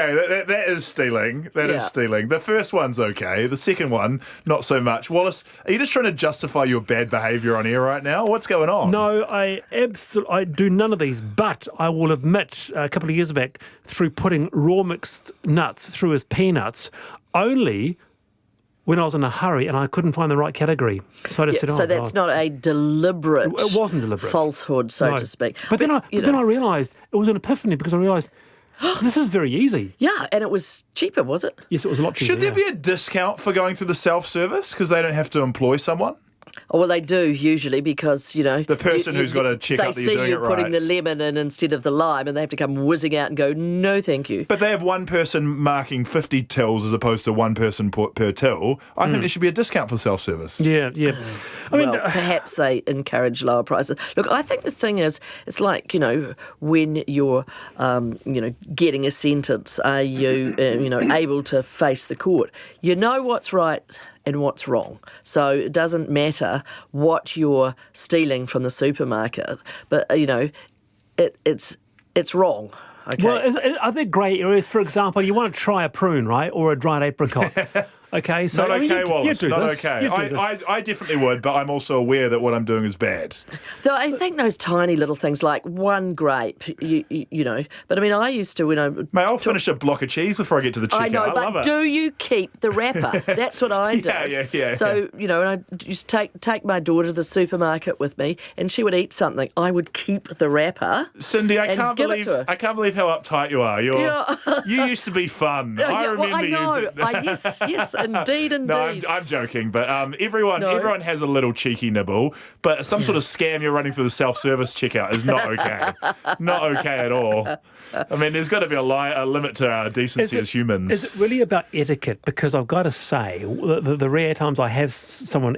Okay, that is stealing. That is Yeah. stealing. The first one's okay. The second one, not so much. Wallace, are you just trying to justify your bad behaviour on air right now? What's going on? No, I do none of these, but I will admit a couple of years back, through putting raw mixed nuts through his peanuts, only when I was in a hurry and I couldn't find the right category. So I just said, So that's not a deliberate It wasn't deliberate. falsehood, so No. to speak. But then I realised, it was an epiphany because I realised, this is very easy. Yeah, and it was cheaper, was it? Yes, it was a lot cheaper. Should there be a discount for going through the self-service because they don't have to employ someone? Oh, well, they do usually because, The person who's got to check up that you're doing They see you it putting right. the lemon in instead of the lime and they have to come whizzing out and go, no, thank you. But they have one person marking 50 tills as opposed to one person per till. I think there should be a discount for self-service. Yeah. I mean, Well, perhaps they encourage lower prices. Look, I think the thing is, it's like, when you're, getting a sentence, are you, able to face the court? You know what's right and what's wrong. So it doesn't matter what you're stealing from the supermarket, but, it's wrong. Okay. well, are there grey areas? For example, you want to try a prune, right, or a dried apricot? Okay, so Not okay, you Wallace. do Not this. okay. You do this. I definitely would, but I'm also aware that what I'm doing is bad. Though I think those tiny little things like one grape, but I mean, I used to, Mate, I'll finish a block of cheese before I get to the checkout. I know, love but it. do you keep the wrapper? That's what I did. Yeah. So, and I used to take my daughter to the supermarket with me and she would eat something. I would keep the wrapper. Cindy, I and can't give it believe to her. I can't believe how uptight you are. Yeah. You used to be fun. I remember I know. you. Yes, indeed. No, I'm joking, but everyone has a little cheeky nibble, but some sort of scam you're running through the self-service checkout is not okay. Not okay at all. I mean, there's got to be a limit to our decency as humans. Is it really about etiquette? Because I've got to say, the rare times I have someone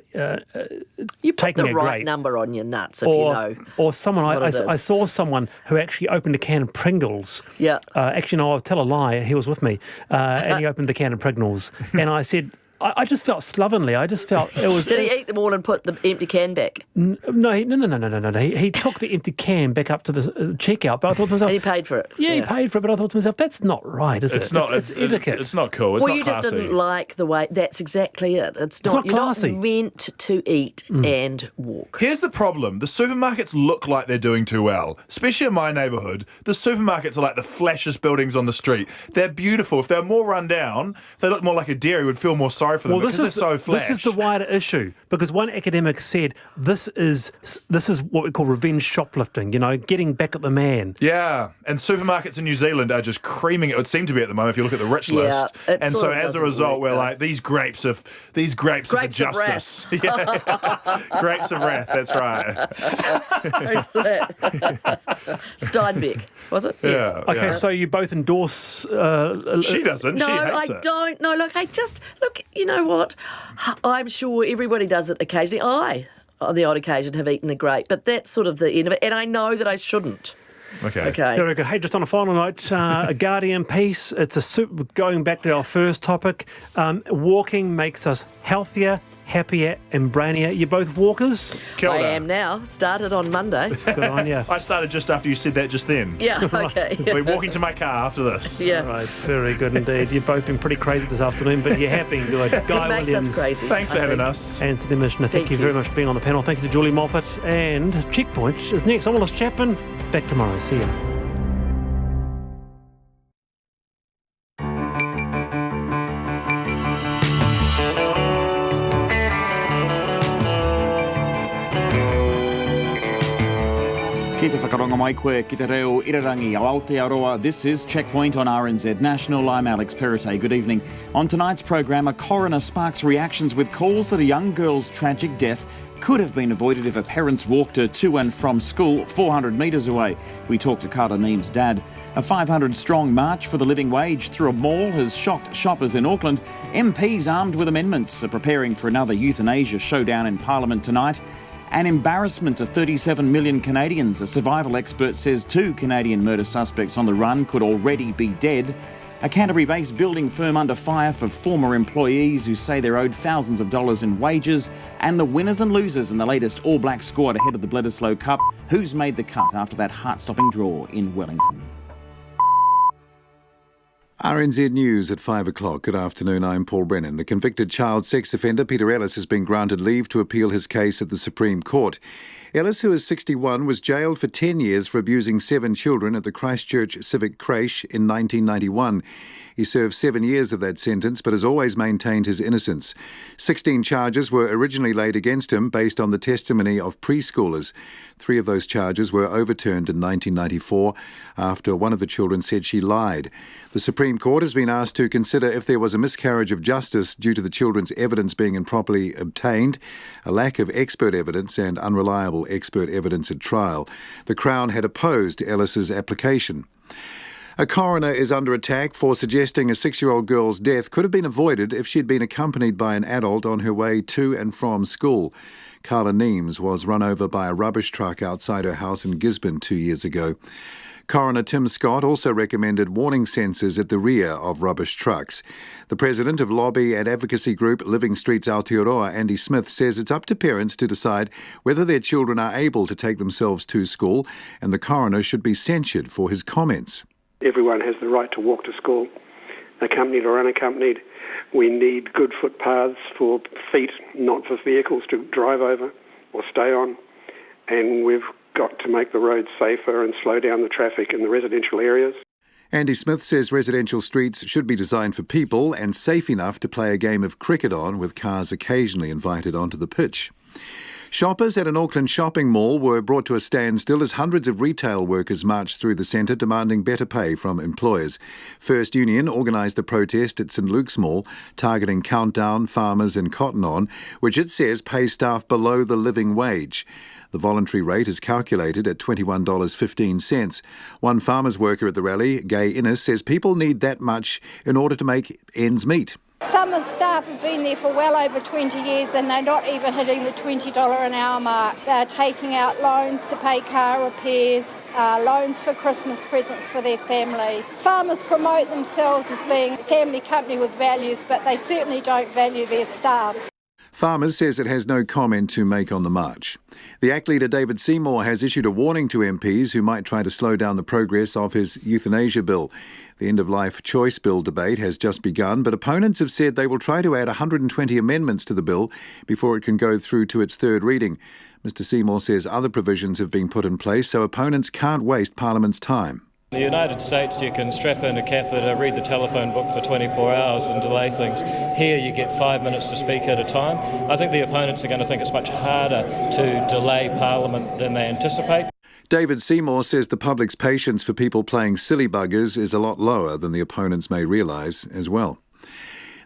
You put taking the a right grape, number on your nuts if you know. or someone what it I is. saw someone who actually opened a can of Pringles. Yeah. Actually, no, I'll tell a lie. He was with me, and he opened the can of Pringles, and I said, I just felt slovenly. I just felt it was. Did he eat them all and put the empty can back? No. He took the empty can back up to the checkout, but I thought to myself, And he paid for it? yeah, he paid for it, but I thought to myself, that's not right, is it? It's not. It's etiquette. It's not cool. It's Well, not you classy. just didn't like the way. That's exactly it. It's not You're classy. not meant to eat and walk. Here's the problem. The supermarkets look like they're doing too well. Especially in my neighbourhood, the supermarkets are like the flashiest buildings on the street. They're beautiful. If they're more run down, if they look more like a dairy, we'd feel more sorry for them because they're so flash. This is the wider issue, because one academic said this is what we call revenge shoplifting, getting back at the man. Yeah, and supermarkets in New Zealand are just creaming it. It would seem to be at the moment if you look at the rich Yeah, list. it And sort so of as a doesn't result, work, we're though. like, these grapes are for Grapes of justice. Yeah. Grapes of wrath, that's right. Steinbeck, was it? Yes. Yeah. Okay, so you both endorse. She doesn't. No, she I hates it. don't. No, look, you know what? I'm sure everybody does it occasionally. I, on the odd occasion, have eaten a grape, but that's sort of the end of it. And I know that I shouldn't. Okay. Okay. Very good. Hey, just on a final note, a Guardian piece. It's going back to our first topic. Walking makes us healthier, happier, and brainier. You're both walkers. Kia I ora. am now. Started on Monday. Good on you. I started just after you said that just then. Yeah, okay. We're walking to my car after this. Yeah. All right, very good indeed. You've both been pretty crazy this afternoon, but you're happy and good. Guy It makes Williams, us crazy. Thanks for I having think. us. Anthony Mishner, thank you you. very much for being on the panel. Thank you to Julie Moffat. And Checkpoint is next. I'm Wallace Chapman. Back tomorrow. See you. Ki te whakaronga mai koe ki te reo irarangi o Aotearoa. This is Checkpoint on RNZ National. I'm Alex Perrottet. Good evening. On tonight's programme, a coroner sparks reactions with calls that a young girl's tragic death could have been avoided if her parents walked her to and from school 400 metres away. We talked to Carter Neem's dad. A 500-strong march for the living wage through a mall has shocked shoppers in Auckland. MPs armed with amendments are preparing for another euthanasia showdown in Parliament tonight. An embarrassment to 37 million Canadians. A survival expert says 2 Canadian murder suspects on the run could already be dead. A Canterbury-based building firm under fire for former employees who say they're owed thousands of dollars in wages. And the winners and losers in the latest All Black squad ahead of the Bledisloe Cup. Who's made the cut after that heart-stopping draw in Wellington? RNZ News at 5 o'clock. Good afternoon, I'm Paul Brennan. The convicted child sex offender Peter Ellis has been granted leave to appeal his case at the Supreme Court. Ellis, who is 61, was jailed for 10 years for abusing 7 children at the Christchurch Civic Creche in 1991. He served 7 years of that sentence but has always maintained his innocence. 16 charges were originally laid against him based on the testimony of preschoolers. 3 of those charges were overturned in 1994 after one of the children said she lied. The Supreme Court has been asked to consider if there was a miscarriage of justice due to the children's evidence being improperly obtained, a lack of expert evidence and unreliable expert evidence at trial. The Crown had opposed Ellis's application. A coroner is under attack for suggesting a 6-year-old girl's death could have been avoided if she'd been accompanied by an adult on her way to and from school. Carla Neems was run over by a rubbish truck outside her house in Gisborne 2 years ago. Coroner Tim Scott also recommended warning sensors at the rear of rubbish trucks. The president of lobby and advocacy group Living Streets Aotearoa, Andy Smith, says it's up to parents to decide whether their children are able to take themselves to school, and the coroner should be censured for his comments. Everyone has the right to walk to school, accompanied or unaccompanied. We need good footpaths for feet, not for vehicles to drive over or stay on. And we've got to make the roads safer and slow down the traffic in the residential areas. Andy Smith says residential streets should be designed for people and safe enough to play a game of cricket on, with cars occasionally invited onto the pitch. Shoppers at an Auckland shopping mall were brought to a standstill as hundreds of retail workers marched through the centre demanding better pay from employers. First Union organised the protest at St Luke's Mall, targeting Countdown, Farmers and Cotton On, which it says pay staff below the living wage. The voluntary rate is calculated at $21.15. One farmers worker at the rally, Gay Innes, says people need that much in order to make ends meet. Some of the staff have been there for well over 20 years and they're not even hitting the $20 an hour mark. They're taking out loans to pay car repairs, loans for Christmas presents for their family. Farmers promote themselves as being a family company with values, but they certainly don't value their staff. Farmers says it has no comment to make on the march. The ACT leader David Seymour has issued a warning to MPs who might try to slow down the progress of his euthanasia bill. The end-of-life choice bill debate has just begun, but opponents have said they will try to add 120 amendments to the bill before it can go through to its third reading. Mr Seymour says other provisions have been put in place so opponents can't waste Parliament's time. In the United States, you can strap in a catheter, read the telephone book for 24 hours and delay things. Here, you get 5 minutes to speak at a time. I think the opponents are going to think it's much harder to delay Parliament than they anticipate. David Seymour says the public's patience for people playing silly buggers is a lot lower than the opponents may realise as well.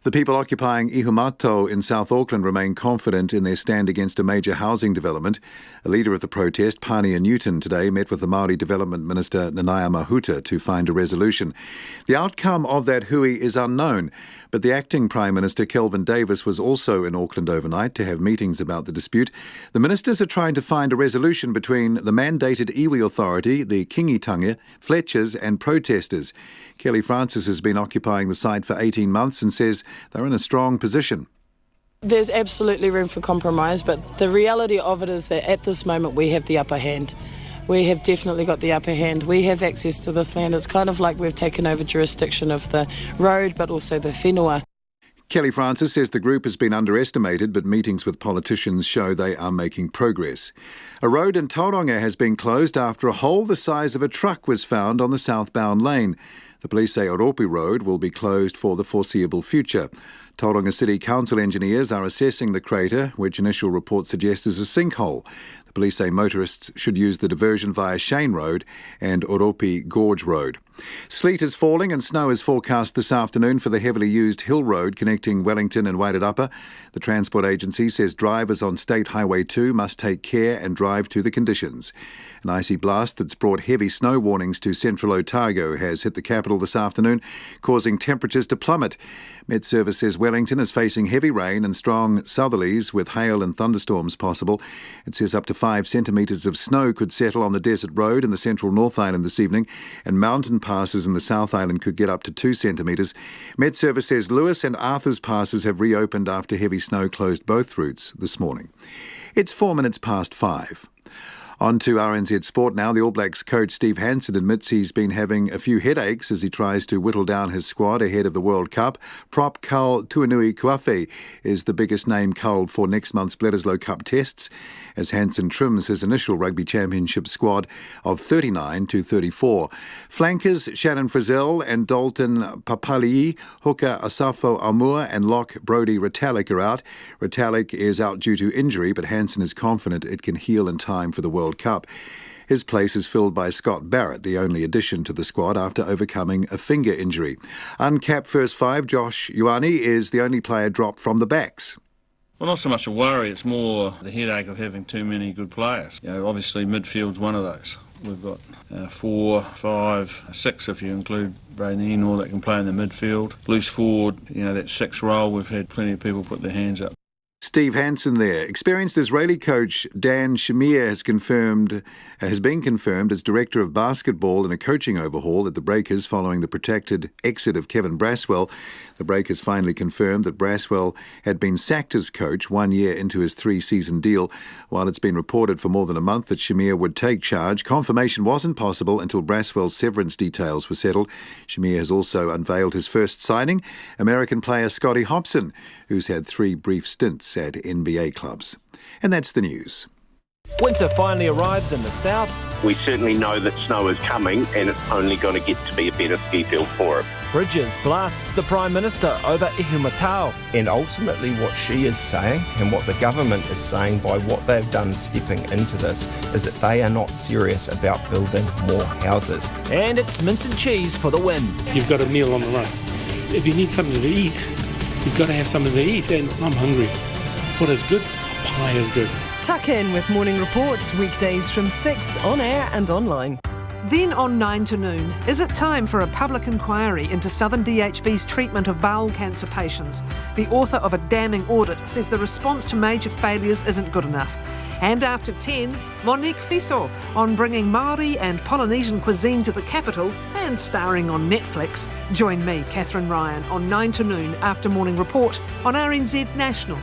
The people occupying Ihumato in South Auckland remain confident in their stand against a major housing development. A leader of the protest, Pania Newton, today met with the Māori Development Minister Nanaia Mahuta to find a resolution. The outcome of that hui is unknown, but the acting Prime Minister, Kelvin Davis, was also in Auckland overnight to have meetings about the dispute. The ministers are trying to find a resolution between the mandated iwi authority, the Kingitangi, Fletchers and protesters. Kelly Francis has been occupying the site for 18 months and says they're in a strong position. There's absolutely room for compromise, but the reality of it is that at this moment we have the upper hand. We have definitely got the upper hand. We have access to this land. It's kind of like we've taken over jurisdiction of the road, but also the whenua. Kelly Francis says the group has been underestimated, but meetings with politicians show they are making progress. A road in Tauranga has been closed after a hole the size of a truck was found on the southbound lane. The police say Oropi Road will be closed for the foreseeable future. Tauranga City Council engineers are assessing the crater, which initial reports suggest is a sinkhole. The police say motorists should use the diversion via Shane Road and Oropi Gorge Road. Sleet is falling and snow is forecast this afternoon for the heavily used Hill Road connecting Wellington and Wairarapa. The Transport Agency says drivers on State Highway 2 must take care and drive to the conditions. An icy blast that's brought heavy snow warnings to central Otago has hit the capital this afternoon, causing temperatures to plummet. Met Service says Wellington is facing heavy rain and strong southerlies with hail and thunderstorms possible. It says up to 5 centimetres of snow could settle on the Desert Road in the central North Island this evening, and mountain passes in the South Island could get up to 2 centimetres. Met Service says Lewis and Arthur's passes have reopened after heavy snow closed both routes this morning. It's 4 minutes past 5. On to RNZ Sport now. The All Blacks coach Steve Hansen admits he's been having a few headaches as he tries to whittle down his squad ahead of the World Cup. Prop Carl Tuanui Kuafe is the biggest name culled for next month's Bledisloe Cup tests as Hansen trims his initial Rugby Championship squad of 39 to 34. Flankers Shannon Frizzell and Dalton Papali'i, hooker Asafo Aumua and lock Brodie Retallick are out. Retallick is out due to injury, but Hansen is confident it can heal in time for the World Cup. His place is filled by Scott Barrett, the only addition to the squad after overcoming a finger injury. Uncapped first five, Josh Ioane is the only player dropped from the backs. Well, not so much a worry, it's more the headache of having too many good players. Obviously midfield's one of those. We've got 4, 5, 6 if you include Braden Ennor that can play in the midfield. Loose forward, that 6 role, we've had plenty of people put their hands up. Steve Hansen there. Experienced Israeli coach Dan Shamir has been confirmed as director of basketball in a coaching overhaul at the Breakers following the protected exit of Kevin Braswell. The Breakers finally confirmed that Braswell had been sacked as coach 1 year into his 3-season deal. While it's been reported for more than a month that Shamir would take charge, confirmation wasn't possible until Braswell's severance details were settled. Shamir has also unveiled his first signing, American player Scotty Hobson, who's had 3 brief stints at NBA clubs. And that's the news. Winter finally arrives in the south. We certainly know that snow is coming and it's only going to get to be a better ski field for it. Bridges blasts the Prime Minister over Ihumatao. And ultimately what she is saying and what the government is saying by what they've done stepping into this is that they are not serious about building more houses. And it's mince and cheese for the win. You've got a meal on the run. If you need something to eat, you've got to have something to eat, and I'm hungry. What is good? Pie is good. Tuck in with Morning Reports, weekdays from 6 on air and online. Then on 9 to noon, is it time for a public inquiry into Southern DHB's treatment of bowel cancer patients? The author of a damning audit says the response to major failures isn't good enough. And after 10, Monique Fiso on bringing Māori and Polynesian cuisine to the capital and starring on Netflix. Join me, Catherine Ryan, on 9 to noon after Morning Report on RNZ National.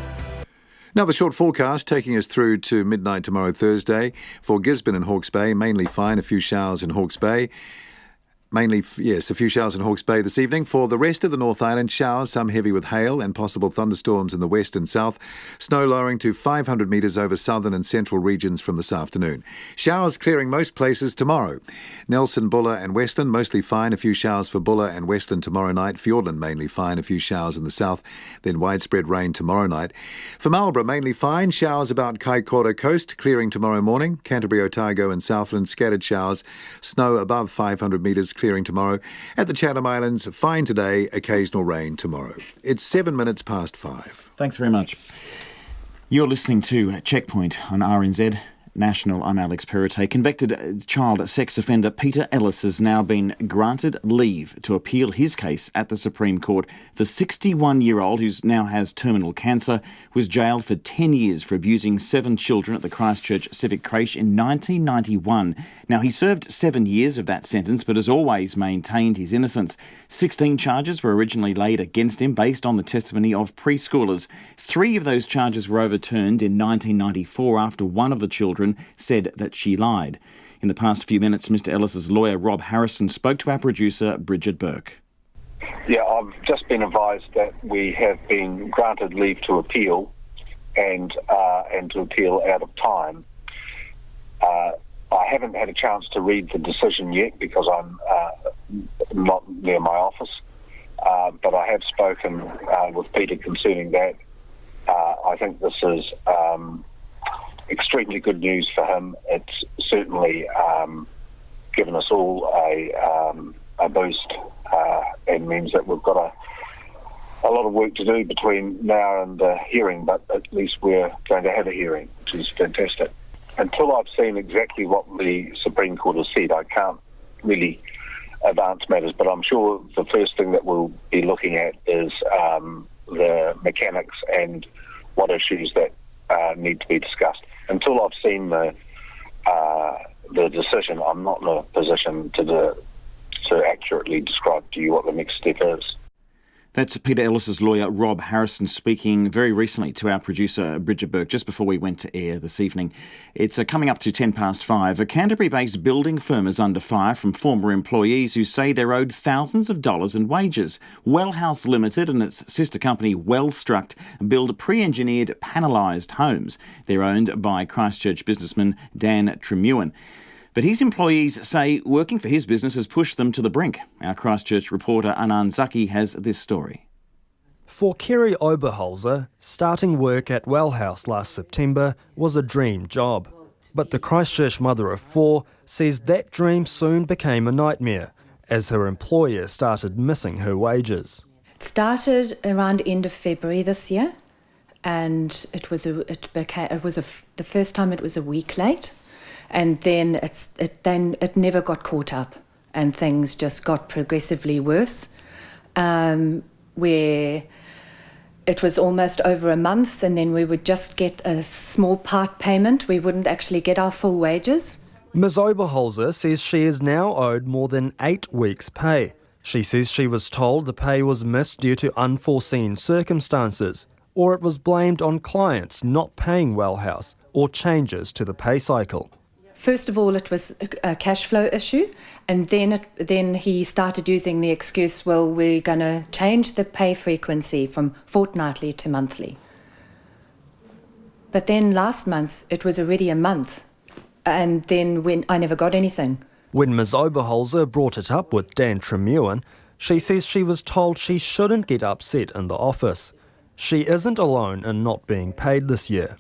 Now the short forecast taking us through to midnight tomorrow Thursday. For Gisborne and Hawke's Bay, mainly fine, a few showers in Hawke's Bay. A few showers in Hawke's Bay this evening. For the rest of the North Island, showers, some heavy with hail and possible thunderstorms in the west and south. Snow lowering to 500 metres over southern and central regions from this afternoon. Showers clearing most places tomorrow. Nelson, Buller and Westland, mostly fine. A few showers for Buller and Westland tomorrow night. Fiordland, mainly fine. A few showers in the south. Then widespread rain tomorrow night. For Marlborough, mainly fine. Showers about Kaikoura coast, clearing tomorrow morning. Canterbury, Otago and Southland, scattered showers. Snow above 500 metres, clearing tomorrow. At the Chatham Islands, fine today, occasional rain tomorrow. It's 7 minutes past 5. Thanks very much. You're listening to Checkpoint on RNZ National. I'm Alex Perrottet. Convicted child sex offender Peter Ellis has now been granted leave to appeal his case at the Supreme Court. The 61-year-old, who now has terminal cancer, was jailed for 10 years for abusing 7 children at the Christchurch Civic Creche in 1991. Now, he served 7 years of that sentence, but has always maintained his innocence. 16 charges were originally laid against him based on the testimony of preschoolers. 3 of those charges were overturned in 1994 after one of the children said that she lied. In the past few minutes, Mr. Ellis's lawyer, Rob Harrison, spoke to our producer, Bridget Burke. Yeah, I've just been advised that we have been granted leave to appeal and to appeal out of time. I haven't had a chance to read the decision yet because I'm not near my office, but I have spoken with Peter concerning that. I think this is extremely good news for him. It's certainly given us all a boost and means that we've got a lot of work to do between now and the hearing, but at least we're going to have a hearing, which is fantastic. Until I've seen exactly what the Supreme Court has said, I can't really advance matters, but I'm sure the first thing that we'll be looking at is the mechanics and what issues that need to be discussed. Until I've seen the decision, I'm not in a position to accurately describe to you what the next step is. That's Peter Ellis's lawyer, Rob Harrison, speaking very recently to our producer, Bridget Burke, just before we went to air this evening. It's coming up to 5:10. A Canterbury-based building firm is under fire from former employees who say they're owed thousands of dollars in wages. Wellhouse Limited and its sister company, Wellstruct, build pre-engineered panelised homes. They're owned by Christchurch businessman Dan Tremewen. But his employees say working for his business has pushed them to the brink. Our Christchurch reporter Anand Zaki has this story. For Kerry Oberholzer, starting work at Wellhouse last September was a dream job. But the Christchurch mother of four says that dream soon became a nightmare as her employer started missing her wages. It started around end of February this year, and the first time it was a week late. And then it never got caught up, and things just got progressively worse, where it was almost over a month, and then we would just get a small part payment. We wouldn't actually get our full wages. Ms. Oberholzer says she is now owed more than 8 weeks' pay. She says she was told the pay was missed due to unforeseen circumstances, or it was blamed on clients not paying Wellhouse, or changes to the pay cycle. First of all, it was a cash flow issue, and then he started using the excuse, well, we're going to change the pay frequency from fortnightly to monthly. But then last month, it was already a month, and then when I never got anything. When Ms. Oberholzer brought it up with Dan Tremewen, she says she was told she shouldn't get upset in the office. She isn't alone in not being paid this year.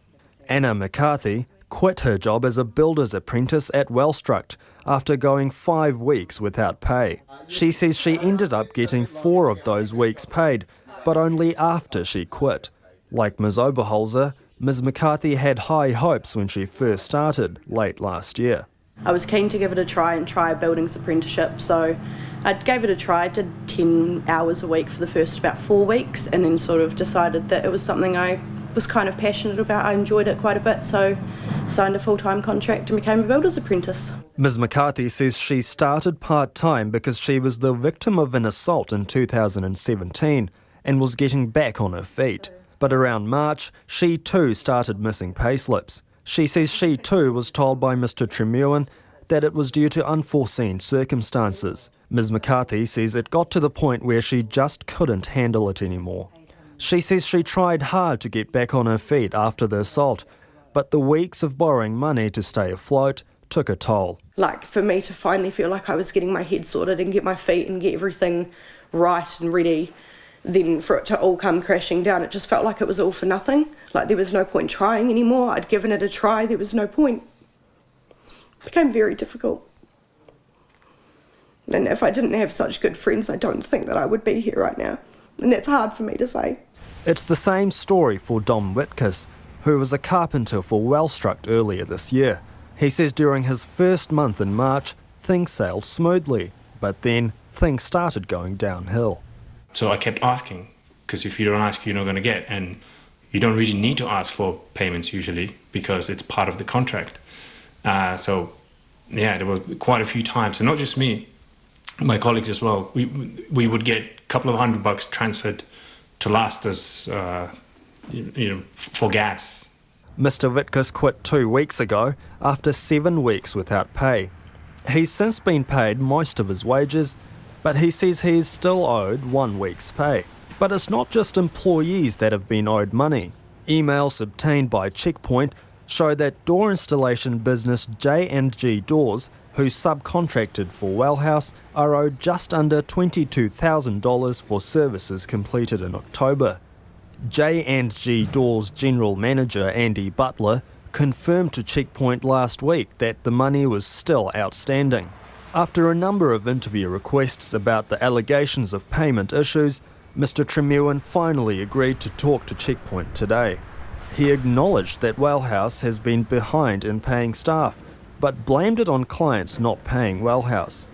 Anna McCarthy quit her job as a builder's apprentice at Wellstruct after going 5 weeks without pay. She says she ended up getting 4 of those weeks paid, but only after she quit. Like Ms. Oberholzer, Ms. McCarthy had high hopes when she first started late last year. I was keen to give it a try and try a buildings apprenticeship, so I gave it a try. I did 10 hours a week for the first about 4 weeks, and then sort of decided that it was something I was kind of passionate about. I enjoyed it quite a bit, so signed a full-time contract and became a builder's apprentice. Ms. McCarthy says she started part-time because she was the victim of an assault in 2017 and was getting back on her feet. But around March, she too started missing payslips. She says she too was told by Mr. Tremewen that it was due to unforeseen circumstances. Ms. McCarthy says it got to the point where she just couldn't handle it anymore. She says she tried hard to get back on her feet after the assault, but the weeks of borrowing money to stay afloat took a toll. Like, for me to finally feel like I was getting my head sorted and get my feet and get everything right and ready, then for it to all come crashing down, it just felt like it was all for nothing. Like there was no point trying anymore. I'd given it a try, there was no point. It became very difficult. And if I didn't have such good friends, I don't think that I would be here right now. And that's hard for me to say. It's the same story for Dom Whitkus, who was a carpenter for Wellstruct earlier this year. He says during his first month in March, things sailed smoothly, but then things started going downhill. So I kept asking, because if you don't ask, you're not going to get. And you don't really need to ask for payments usually, because it's part of the contract. So, there were quite a few times, and not just me, my colleagues as well. We would get a couple of $100 transferred to last us, for gas. Mr. Whitkus quit 2 weeks ago after 7 weeks without pay. He's since been paid most of his wages, but he says he is still owed 1 week's pay. But it's not just employees that have been owed money. Emails obtained by Checkpoint show that door installation business J&G Doors, who subcontracted for Wellhouse, are owed just under $22,000 for services completed in October. J&G Doors General Manager Andy Butler confirmed to Checkpoint last week that the money was still outstanding. After a number of interview requests about the allegations of payment issues, Mr. Tremewen finally agreed to talk to Checkpoint today. He acknowledged that Wellhouse has been behind in paying staff, but blamed it on clients not paying Wellhouse.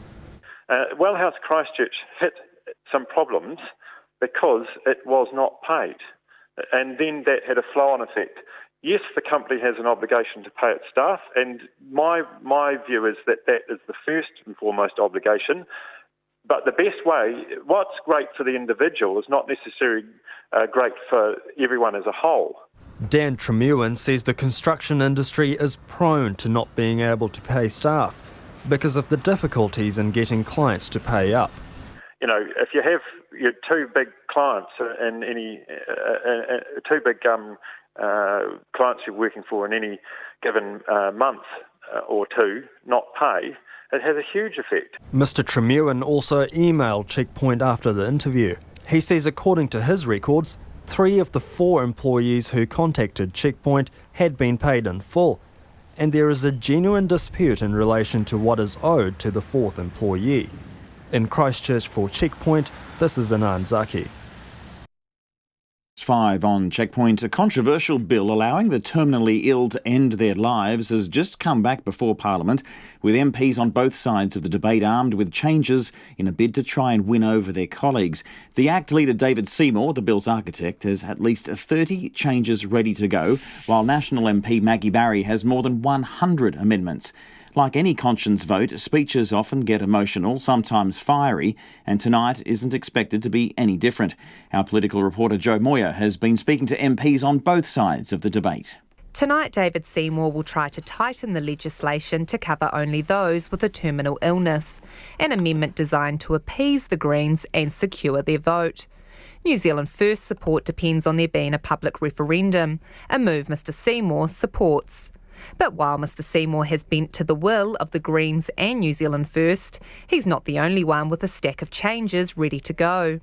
Wellhouse Christchurch hit some problems because it was not paid, and then that had a flow-on effect. Yes, the company has an obligation to pay its staff, and my view is that that is the first and foremost obligation. But the best way, what's great for the individual is not necessarily great for everyone as a whole. Dan Tremewen says the construction industry is prone to not being able to pay staff because of the difficulties in getting clients to pay up. You know, if you have your two big clients in any two big clients you're working for in any given month or two not pay, it has a huge effect. Mr. Tremewen also emailed Checkpoint after the interview. He says according to his records, 3 of the 4 employees who contacted Checkpoint had been paid in full, and there is a genuine dispute in relation to what is owed to the 4th employee. In Christchurch for Checkpoint, this is Anand Zaki. 5 on Checkpoint. A controversial bill allowing the terminally ill to end their lives has just come back before Parliament, with MPs on both sides of the debate armed with changes in a bid to try and win over their colleagues. The ACT leader David Seymour, the bill's architect, has at least 30 changes ready to go, while National MP Maggie Barry has more than 100 amendments. Like any conscience vote, speeches often get emotional, sometimes fiery, and tonight isn't expected to be any different. Our political reporter Joe Moyer has been speaking to MPs on both sides of the debate. Tonight, David Seymour will try to tighten the legislation to cover only those with a terminal illness, an amendment designed to appease the Greens and secure their vote. New Zealand First support depends on there being a public referendum, a move Mr Seymour supports. But while Mr Seymour has bent to the will of the Greens and New Zealand First, he's not the only one with a stack of changes ready to go.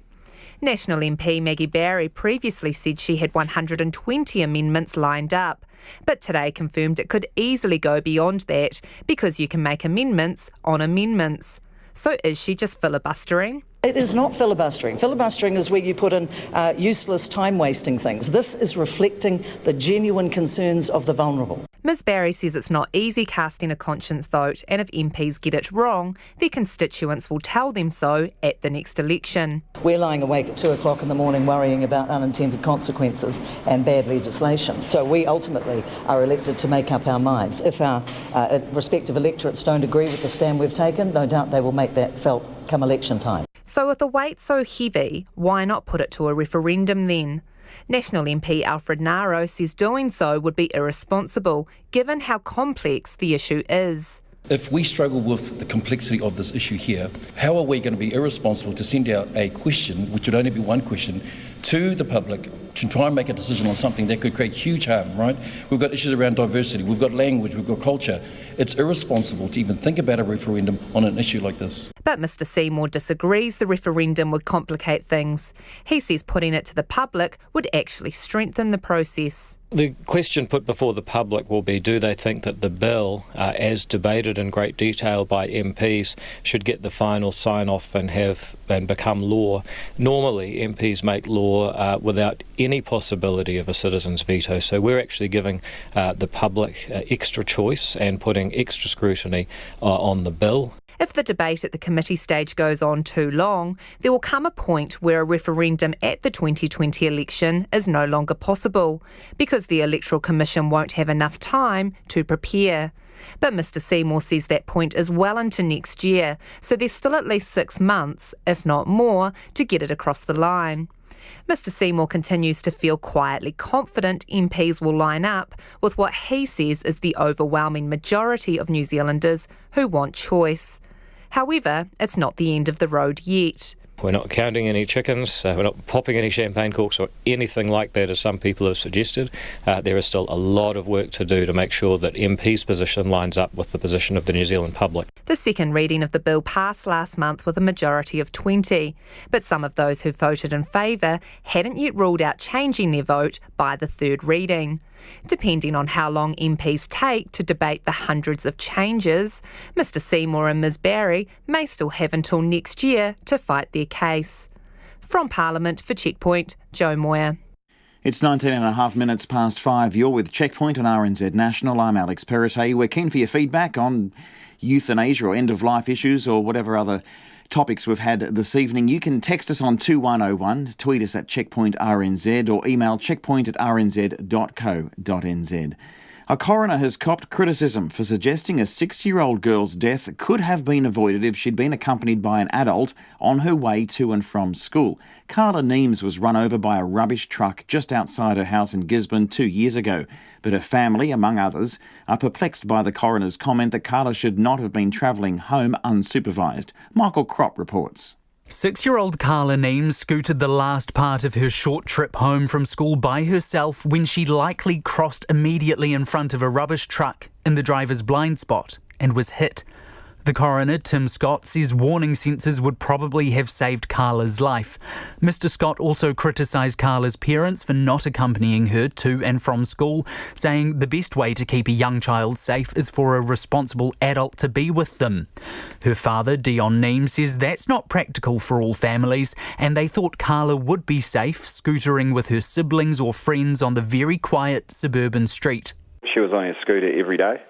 National MP Maggie Barry previously said she had 120 amendments lined up, but today confirmed it could easily go beyond that because you can make amendments on amendments. So is she just filibustering? It is not filibustering. Filibustering is where you put in useless time-wasting things. This is reflecting the genuine concerns of the vulnerable. Ms Barry says it's not easy casting a conscience vote, and if MPs get it wrong, their constituents will tell them so at the next election. We're lying awake at 2 o'clock in the morning worrying about unintended consequences and bad legislation. So we ultimately are elected to make up our minds. If our respective electorates don't agree with the stand we've taken, no doubt they will make that felt come election time. So with the weight so heavy, why not put it to a referendum then? National MP Alfred Naro says doing so would be irresponsible, given how complex the issue is. If we struggle with the complexity of this issue here, how are we going to be irresponsible to send out a question, which would only be one question, to the public to try and make a decision on something that could create huge harm, right? We've got issues around diversity, we've got language, we've got culture. It's irresponsible to even think about a referendum on an issue like this. But Mr Seymour disagrees the referendum would complicate things. He says putting it to the public would actually strengthen the process. The question put before the public will be, do they think that the bill, as debated in great detail by MPs, should get the final sign-off and become law? Normally, MPs make law without any possibility of a citizen's veto, so we're actually giving the public extra choice and putting extra scrutiny on the bill. If the debate at the committee stage goes on too long, there will come a point where a referendum at the 2020 election is no longer possible, because the Electoral Commission won't have enough time to prepare. But Mr Seymour says that point is well into next year, so there's still at least 6 months, if not more, to get it across the line. Mr Seymour continues to feel quietly confident MPs will line up with what he says is the overwhelming majority of New Zealanders who want choice. However, it's not the end of the road yet. We're not counting any chickens, we're not popping any champagne corks or anything like that, as some people have suggested. There is still a lot of work to do to make sure that MP's position lines up with the position of the New Zealand public. The second reading of the bill passed last month with a majority of 20, but some of those who voted in favour hadn't yet ruled out changing their vote by the third reading. Depending on how long MPs take to debate the hundreds of changes, Mr Seymour and Ms Barry may still have until next year to fight their case. From Parliament for Checkpoint, Joe Moyer. It's 19.5 minutes past 5. You're with Checkpoint on RNZ National. I'm Alex Perrottet. We're keen for your feedback on euthanasia or end-of-life issues or whatever other topics we've had this evening. You can text us on 2101, tweet us at Checkpoint RNZ, or email checkpoint@rnz.co.nz. A coroner has copped criticism for suggesting a 6-year-old girl's death could have been avoided if she'd been accompanied by an adult on her way to and from school. Carla Neems was run over by a rubbish truck just outside her house in Gisborne 2 years ago. But her family, among others, are perplexed by the coroner's comment that Carla should not have been travelling home unsupervised. Michael Kropp reports. 6-year-old Carla Neems scooted the last part of her short trip home from school by herself when she likely crossed immediately in front of a rubbish truck in the driver's blind spot and was hit. The coroner, Tim Scott, says warning sensors would probably have saved Carla's life. Mr. Scott also criticised Carla's parents for not accompanying her to and from school, saying the best way to keep a young child safe is for a responsible adult to be with them. Her father, Dion Neems, says that's not practical for all families, and they thought Carla would be safe scootering with her siblings or friends on the very quiet suburban street. She was on a scooter every day.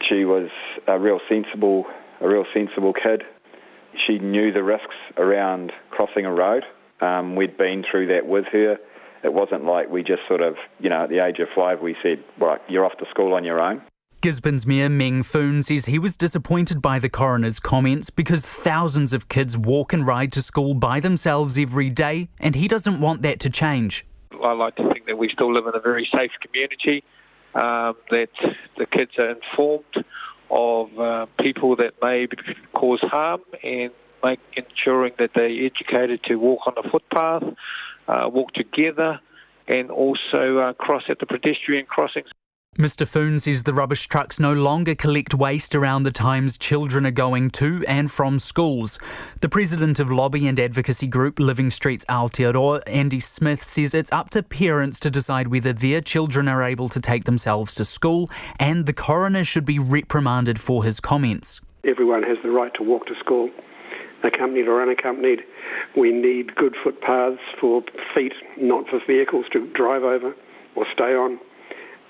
She was a real sensible kid. She knew the risks around crossing a road. We'd been through that with her. It wasn't like we just sort of, at the age of 5, we said, right, you're off to school on your own. Gisborne's Mayor Meng Foon says he was disappointed by the coroner's comments because thousands of kids walk and ride to school by themselves every day, and he doesn't want that to change. I like to think that we still live in a very safe community. That the kids are informed of people that may cause harm and ensuring that they're educated to walk on the footpath, walk together, and also cross at the pedestrian crossings. Mr. Foon says the rubbish trucks no longer collect waste around the times children are going to and from schools. The president of lobby and advocacy group Living Streets Aotearoa, Andy Smith, says it's up to parents to decide whether their children are able to take themselves to school, and the coroner should be reprimanded for his comments. Everyone has the right to walk to school, accompanied or unaccompanied. We need good footpaths for feet, not for vehicles to drive over or stay on.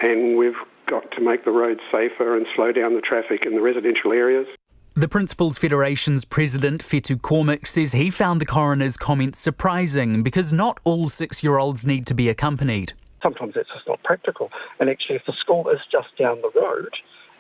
And we've got to make the roads safer and slow down the traffic in the residential areas. The Principals Federation's president, Fetu Cormick, says he found the coroner's comments surprising because not all 6-year-olds need to be accompanied. Sometimes that's just not practical. And actually, if the school is just down the road,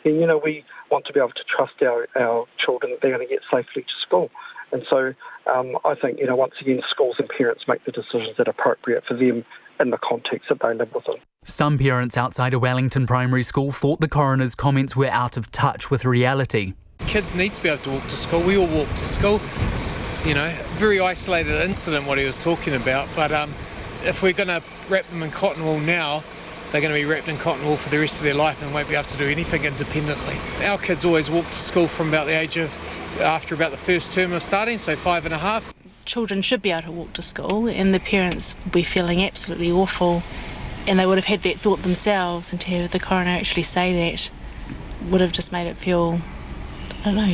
then, we want to be able to trust our children that they're going to get safely to school. And so I think, once again, schools and parents make the decisions that are appropriate for them in the context that they live within. Some parents outside a Wellington primary school thought the coroner's comments were out of touch with reality. Kids need to be able to walk to school. We all walk to school. Very isolated incident what he was talking about. But if we're going to wrap them in cotton wool now, they're going to be wrapped in cotton wool for the rest of their life and won't be able to do anything independently. Our kids always walk to school from about the age of, after about the first term of starting, so 5.5. Children should be able to walk to school, and the parents would be feeling absolutely awful, and they would have had that thought themselves, and to have the coroner actually say that would have just made it feel,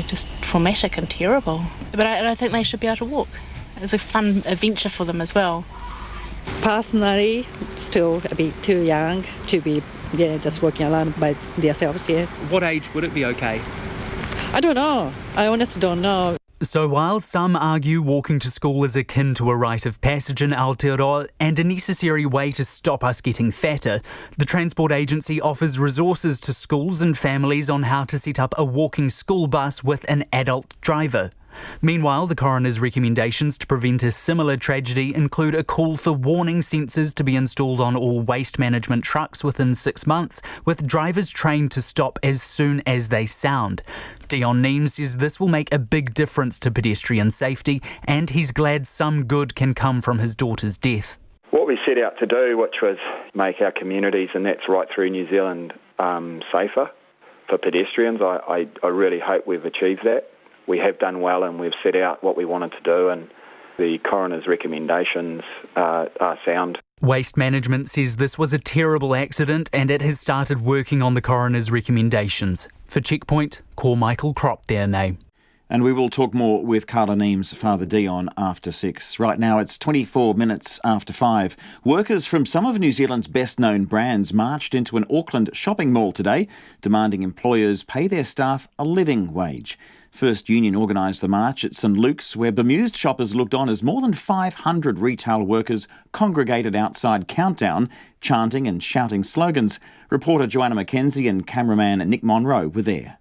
just traumatic and terrible. But I think they should be able to walk. It's a fun adventure for them as well. Personally, still a bit too young to be just walking alone by themselves here. What age would it be okay? I don't know. I honestly don't know. So while some argue walking to school is akin to a rite of passage in Aotearoa and a necessary way to stop us getting fatter, the Transport Agency offers resources to schools and families on how to set up a walking school bus with an adult driver. Meanwhile, the coroner's recommendations to prevent a similar tragedy include a call for warning sensors to be installed on all waste management trucks within 6 months, with drivers trained to stop as soon as they sound. Dion Neems says this will make a big difference to pedestrian safety, and he's glad some good can come from his daughter's death. What we set out to do, which was make our communities, and that's right through New Zealand, safer for pedestrians, I really hope we've achieved that. We have done well and we've set out what we wanted to do, and the coroner's recommendations are sound. Waste Management says this was a terrible accident and it has started working on the coroner's recommendations. For Checkpoint, call Michael Kropp there now. And we will talk more with Carla Neem's Father Dion after 6. Right now it's 24 minutes after 5. Workers from some of New Zealand's best-known brands marched into an Auckland shopping mall today, demanding employers pay their staff a living wage. First Union organised the march at St Luke's, where bemused shoppers looked on as more than 500 retail workers congregated outside Countdown, chanting and shouting slogans. Reporter Joanna McKenzie and cameraman Nick Monroe were there.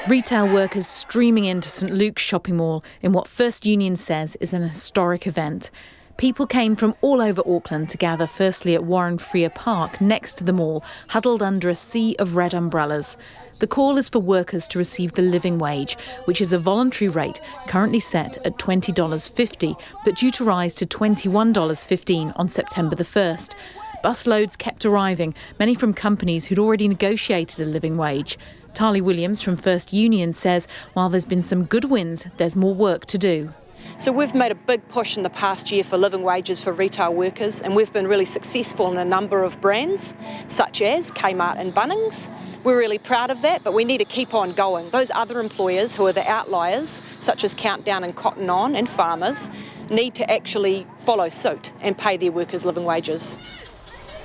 Retail workers streaming into St Luke's shopping mall in what First Union says is an historic event. People came from all over Auckland to gather firstly at Warren Freer Park next to the mall, huddled under a sea of red umbrellas. The call is for workers to receive the living wage, which is a voluntary rate currently set at $20.50, but due to rise to $21.15 on September the 1st. Busloads kept arriving, many from companies who'd already negotiated a living wage. Tali Williams from First Union says while there's been some good wins, there's more work to do. So we've made a big push in the past year for living wages for retail workers, and we've been really successful in a number of brands, such as Kmart and Bunnings. We're really proud of that, but we need to keep on going. Those other employers who are the outliers, such as Countdown and Cotton On and farmers, need to actually follow suit and pay their workers living wages.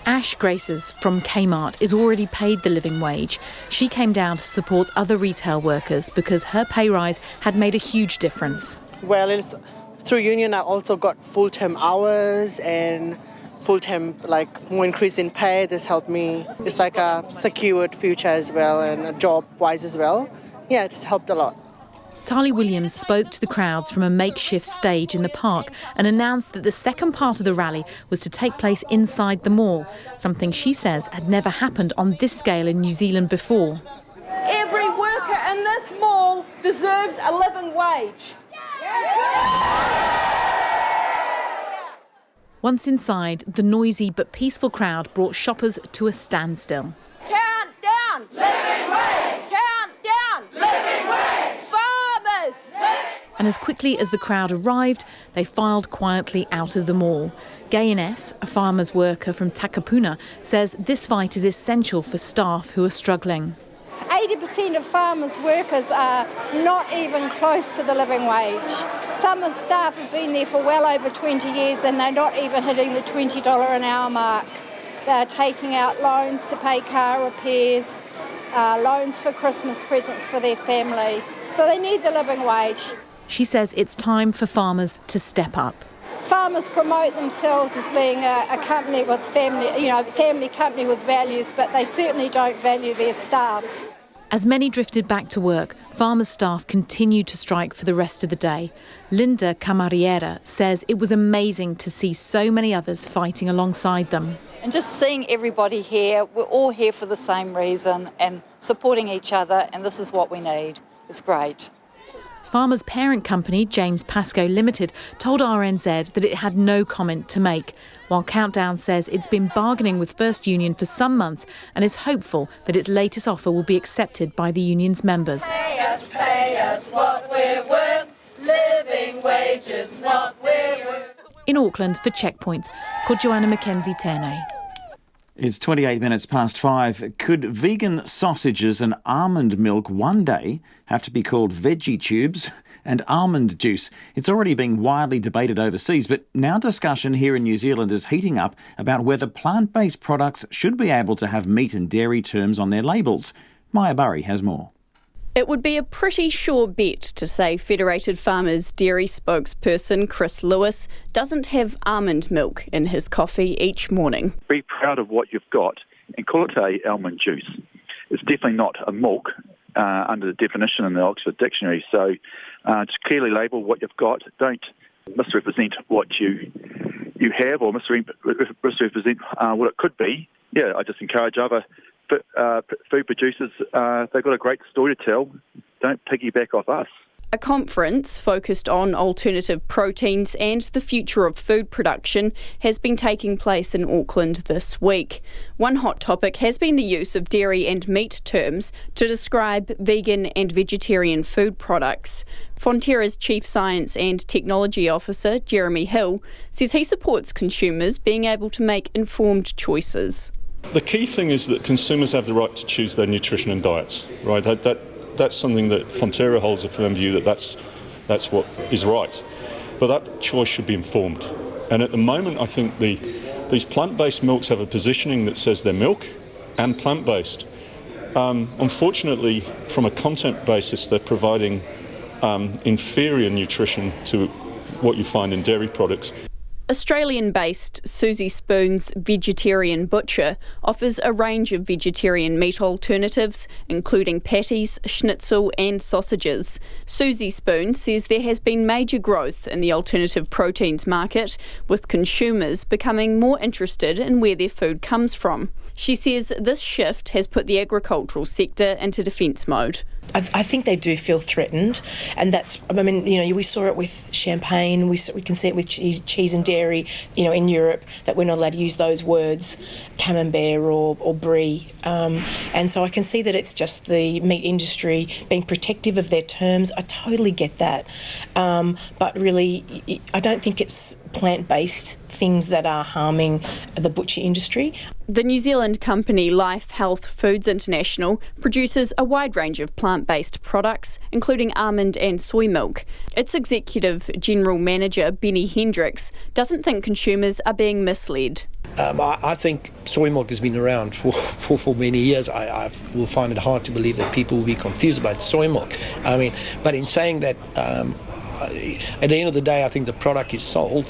Ash Graces from Kmart is already paid the living wage. She came down to support other retail workers because her pay rise had made a huge difference. Well, it's through union I also got full-time hours and full-time, more increase in pay. This helped me. It's like a secured future as well and a job-wise as well. Yeah, it's helped a lot. Tali Williams spoke to the crowds from a makeshift stage in the park and announced that the second part of the rally was to take place inside the mall, something she says had never happened on this scale in New Zealand before. Every worker in this mall deserves a living wage. Once inside, the noisy but peaceful crowd brought shoppers to a standstill. Count down! Living wage! Count down! Living wage! Farmers! And as quickly as the crowd arrived, they filed quietly out of the mall. Gay Ines, a farmer's worker from Takapuna, says this fight is essential for staff who are struggling. 80% of farmers' workers are not even close to the living wage. Some of the staff have been there for well over 20 years and they're not even hitting the $20 an hour mark. They're taking out loans to pay car repairs, loans for Christmas presents for their family. So they need the living wage. She says it's time for farmers to step up. Farmers promote themselves as being a company with family company with values, but they certainly don't value their staff. As many drifted back to work, farmers' staff continued to strike for the rest of the day. Linda Camariera says it was amazing to see so many others fighting alongside them. And just seeing everybody here, we're all here for the same reason and supporting each other, and this is what we need. It's great. Farmers' parent company, James Pascoe Limited, told RNZ that it had no comment to make, while Countdown says it's been bargaining with First Union for some months and is hopeful that its latest offer will be accepted by the union's members. Pay us what we're worth, living wages what we're worth. In Auckland for Checkpoint, called Joanna McKenzie Ternay. It's 28 minutes past 5. Could vegan sausages and almond milk one day have to be called veggie tubes and almond juice? It's already being widely debated overseas, but now discussion here in New Zealand is heating up about whether plant-based products should be able to have meat and dairy terms on their labels. Maya Burry has more. It would be a pretty sure bet to say Federated Farmers dairy spokesperson Chris Lewis doesn't have almond milk in his coffee each morning. Be proud of what you've got and call it a almond juice. It's definitely not a milk under the definition in the Oxford Dictionary. So just clearly label what you've got. Don't misrepresent what you have or misrepresent what it could be. Yeah, I just encourage other food producers, they've got a great story to tell. Don't piggyback off us. A conference focused on alternative proteins and the future of food production has been taking place in Auckland this week. One hot topic has been the use of dairy and meat terms to describe vegan and vegetarian food products. Fonterra's Chief Science and Technology Officer, Jeremy Hill, says he supports consumers being able to make informed choices. The key thing is that consumers have the right to choose their nutrition and diets, right? That's something that Fonterra holds a firm view that's what is right. But that choice should be informed. And at the moment, I think these plant-based milks have a positioning that says they're milk and plant-based. Unfortunately, from a content basis, they're providing inferior nutrition to what you find in dairy products. Australian-based Susie Spoon's Vegetarian Butcher offers a range of vegetarian meat alternatives, including patties, schnitzel and sausages. Susie Spoon says there has been major growth in the alternative proteins market, with consumers becoming more interested in where their food comes from. She says this shift has put the agricultural sector into defence mode. I think they do feel threatened, and we saw it with champagne, we can see it with cheese and dairy, in Europe, that we're not allowed to use those words, camembert or brie. And so I can see that it's just the meat industry being protective of their terms. I totally get that. But really, I don't think it's plant-based things that are harming the butcher industry. The New Zealand company Life Health Foods International produces a wide range of plant-based products, including almond and soy milk. Its executive general manager, Benny Hendricks, doesn't think consumers are being misled. I think soy milk has been around for many years. I will find it hard to believe that people will be confused about soy milk. But in saying that, at the end of the day, I think the product is sold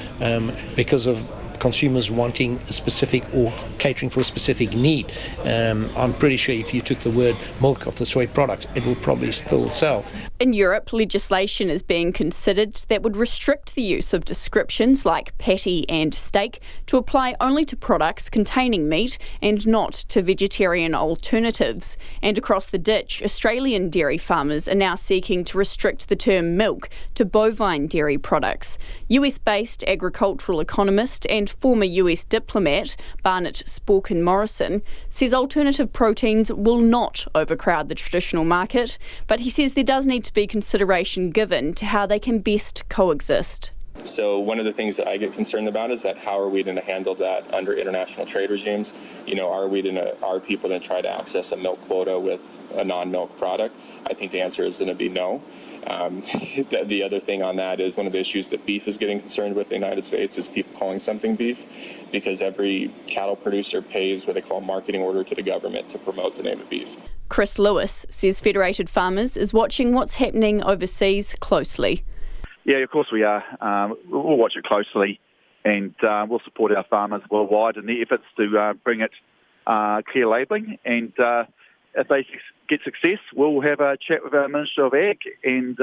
because of consumers wanting a specific or catering for a specific need. I'm pretty sure if you took the word milk off the soy product, it will probably still sell. In Europe, legislation is being considered that would restrict the use of descriptions like patty and steak to apply only to products containing meat and not to vegetarian alternatives. And across the ditch, Australian dairy farmers are now seeking to restrict the term milk to bovine dairy products. US-based agricultural economist and former US diplomat Barnett Sporkin Morrison says alternative proteins will not overcrowd the traditional market, but he says there does need to be consideration given to how they can best coexist. So one of the things that I get concerned about is that how are we going to handle that under international trade regimes? Are people going to try to access a milk quota with a non-milk product? I think the answer is going to be no. The other thing on that is one of the issues that beef is getting concerned with in the United States is people calling something beef, because every cattle producer pays what they call a marketing order to the government to promote the name of beef. Chris Lewis says Federated Farmers is watching what's happening overseas closely. Yeah, of course we are. We'll watch it closely, and we'll support our farmers worldwide in the efforts to bring it clear labelling. And if they get success, we'll have a chat with our Minister of Ag and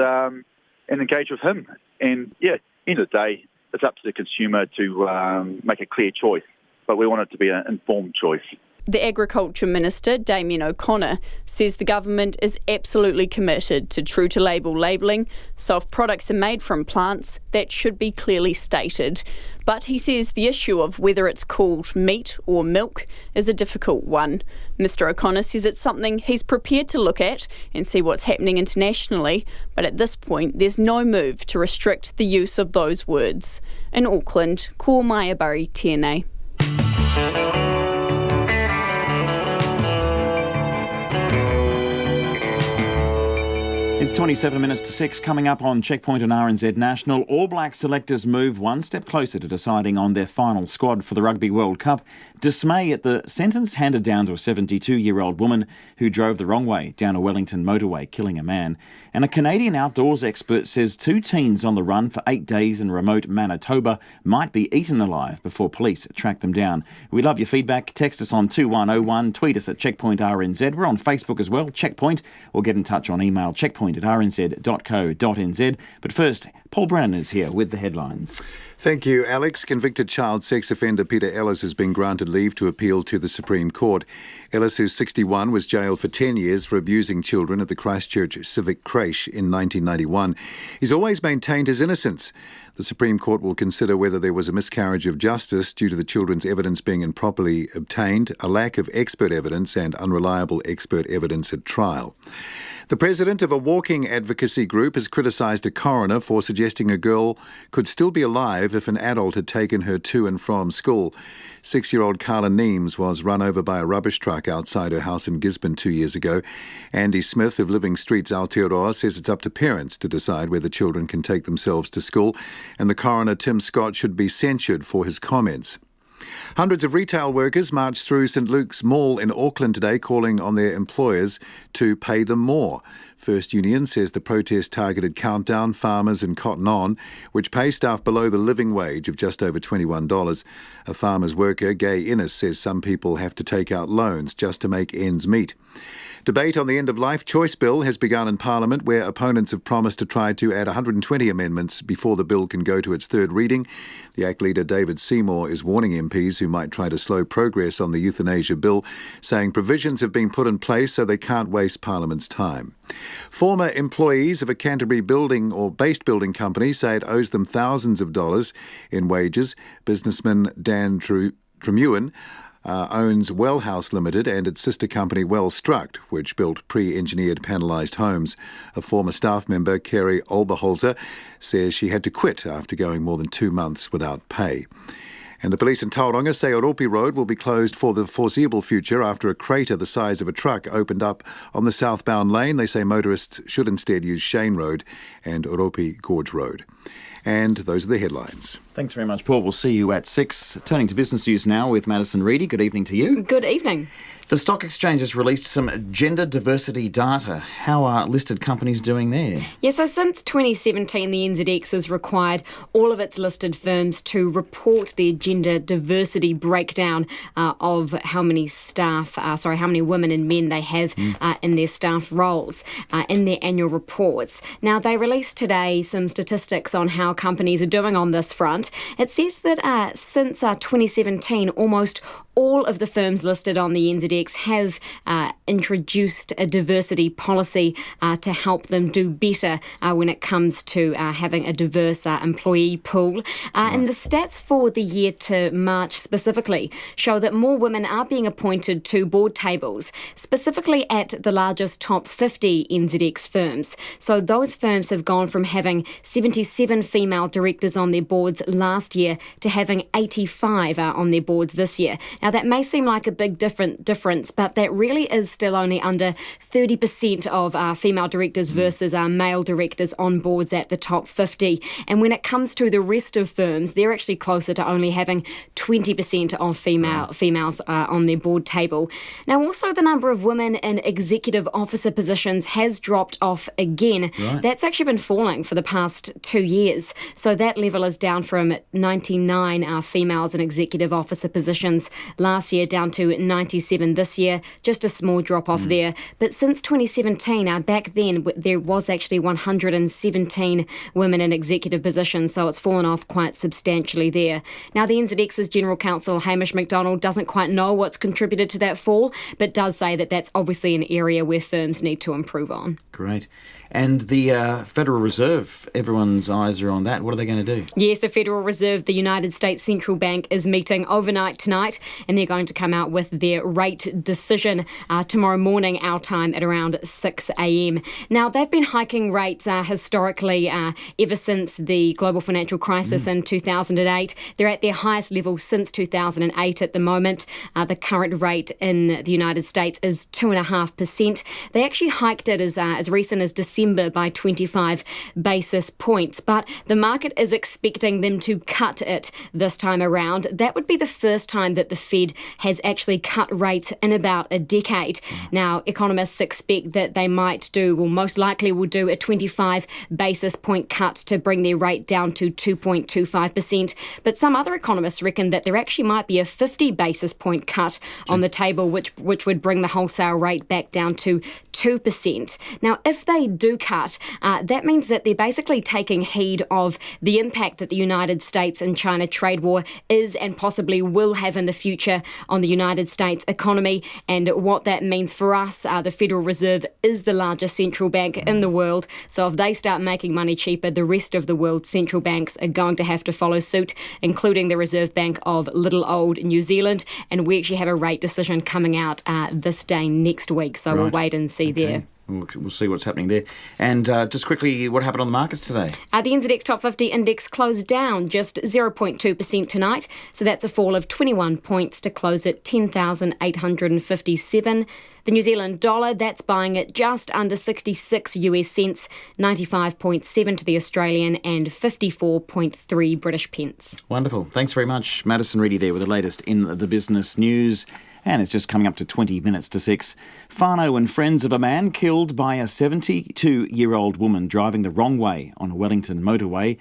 engage with him. And end of the day, it's up to the consumer to make a clear choice, but we want it to be an informed choice. The Agriculture Minister, Damien O'Connor, says the government is absolutely committed to true-to-label labelling, so if products are made from plants, that should be clearly stated. But he says the issue of whether it's called meat or milk is a difficult one. Mr O'Connor says it's something he's prepared to look at and see what's happening internationally, but at this point there's no move to restrict the use of those words. In Auckland, ko Maiabari tēnei. It's 27 minutes to 6. Coming up on Checkpoint on RNZ National, All Black selectors move one step closer to deciding on their final squad for the Rugby World Cup. Dismay at the sentence handed down to a 72-year-old woman who drove the wrong way down a Wellington motorway, killing a man. And a Canadian outdoors expert says 2 teens on the run for 8 days in remote Manitoba might be eaten alive before police track them down. We love your feedback. Text us on 2101, tweet us at Checkpoint RNZ. We're on Facebook as well, Checkpoint, or get in touch on email checkpoint@rnz.co.nz. But first, Paul Brennan is here with the headlines. Thank you, Alex. Convicted child sex offender Peter Ellis has been granted leave to appeal to the Supreme Court. Ellis, who's 61, was jailed for 10 years for abusing children at the Christchurch Civic Crate. creche in 1991. He's always maintained his innocence. The Supreme Court will consider whether there was a miscarriage of justice due to the children's evidence being improperly obtained, a lack of expert evidence and unreliable expert evidence at trial. The president of a walking advocacy group has criticised a coroner for suggesting a girl could still be alive if an adult had taken her to and from school. 6-year-old Carla Neems was run over by a rubbish truck outside her house in Gisborne 2 years ago. Andy Smith of Living Streets Aotearoa says it's up to parents to decide whether children can take themselves to school, and the coroner, Tim Scott, should be censured for his comments. Hundreds of retail workers marched through St Luke's Mall in Auckland today, calling on their employers to pay them more. First Union says the protest targeted Countdown, Farmers and Cotton On, which pay staff below the living wage of just over $21. A farmers worker, Gay Innes, says some people have to take out loans just to make ends meet. Debate on the end-of-life choice bill has begun in Parliament, where opponents have promised to try to add 120 amendments before the bill can go to its third reading. The ACT leader David Seymour is warning MPs who might try to slow progress on the euthanasia bill, saying provisions have been put in place so they can't waste Parliament's time. Former employees of a Canterbury building or based building company say it owes them thousands of dollars in wages. Businessman Dan Tremewen owns Wellhouse Limited and its sister company Wellstruct, which built pre-engineered panelised homes. A former staff member, Kerry Olberholzer, says she had to quit after going more than 2 months without pay. And the police in Tauranga say Oropi Road will be closed for the foreseeable future after a crater the size of a truck opened up on the southbound lane. They say motorists should instead use Shane Road and Oropi Gorge Road. And those are the headlines. Thanks very much, Paul. We'll see you at 6. Turning to business news now with Madison Reedy. Good evening to you. Good evening. The stock exchange has released some gender diversity data. How are listed companies doing there? Yeah, so since 2017, the NZX has required all of its listed firms to report their gender diversity breakdown of how many how many women and men they have in their staff roles in their annual reports. Now, they released today some statistics on how companies are doing on this front. It says that since 2017, almost all of the firms listed on the NZX have introduced a diversity policy to help them do better when it comes to having a diverse employee pool. And the stats for the year to March specifically show that more women are being appointed to board tables, specifically at the largest top 50 NZX firms. So those firms have gone from having 77 female directors on their boards last year to having 85 on their boards this year. Now, that may seem like a big difference, but that really is still only under 30% of female directors versus male directors on boards at the top 50. And when it comes to the rest of firms, they're actually closer to only having 20% of females on their board table. Now, also the number of women in executive officer positions has dropped off again. Right. That's actually been falling for the past 2 years. So that level is down from 99 females in executive officer positions last year down to 97 this year, just a small drop off there. But since 2017, back then there was actually 117 women in executive positions, so it's fallen off quite substantially there. Now, the NZX's General Counsel Hamish McDonald doesn't quite know what's contributed to that fall, but does say that that's obviously an area where firms need to improve on. Great. And the Federal Reserve, everyone's eyes are on that. What are they going to do? Yes, the Federal Reserve, the United States Central Bank, is meeting overnight tonight, and they're going to come out with their rate decision tomorrow morning, our time, at around 6 a.m. Now, they've been hiking rates historically ever since the global financial crisis in 2008. They're at their highest level since 2008 at the moment. The current rate in the United States is 2.5%. They actually hiked it as recent as December by 25 basis points, but the market is expecting them to cut it this time around. That would be the first time that the Fed has actually cut rates in about a decade. Now, economists expect that they might most likely will do a 25 basis point cut to bring their rate down to 2.25%. But some other economists reckon that there actually might be a 50 basis point cut on the table, which would bring the wholesale rate back down to 2%. Now, if they do cut, that means that they're basically taking heed of the impact that the United States and China trade war is and possibly will have in the future future on the United States economy and what that means for us. The Federal Reserve is the largest central bank in the world, so if they start making money cheaper, the rest of the world's central banks are going to have to follow suit, including the Reserve Bank of little old New Zealand, and we actually have a rate decision coming out this day next week, so we'll wait and see there. We'll see what's happening there. And just quickly, what happened on the markets today? The NZX Top 50 index closed down just 0.2% tonight, so that's a fall of 21 points to close at 10,857. The New Zealand dollar, that's buying at just under 66 US cents, 95.7 to the Australian and 54.3 British pence. Wonderful. Thanks very much. Madison Reedy there with the latest in the business news. And it's just coming up to 20 minutes to 6. Whānau and friends of a man killed by a 72-year-old woman driving the wrong way on a Wellington motorway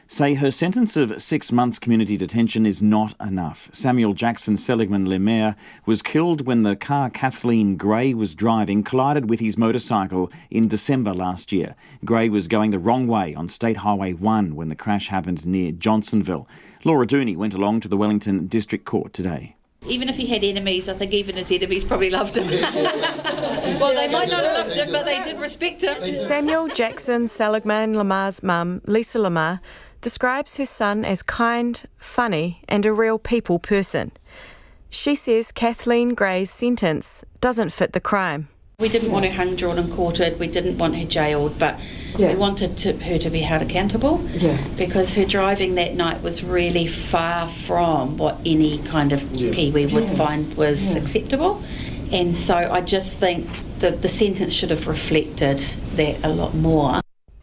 say her sentence of 6 months community detention is not enough. Samuel Jackson Seligman Lemaire was killed when the car Kathleen Gray was driving collided with his motorcycle in December last year. Gray was going the wrong way on State Highway 1 when the crash happened near Johnsonville. Laura Dooney went along to the Wellington District Court today. Even if he had enemies, I think even his enemies probably loved him. Well, they might not have loved him, but they did respect him. Samuel Jackson Seligman Lemaire's mum, Lisa Lemaire, describes her son as kind, funny and a real people person. She says Kathleen Gray's sentence doesn't fit the crime. We didn't want her hung, drawn and quartered, we didn't want her jailed, but we wanted her to be held accountable because her driving that night was really far from what any kind of Kiwi would find was acceptable. And so I just think that the sentence should have reflected that a lot more.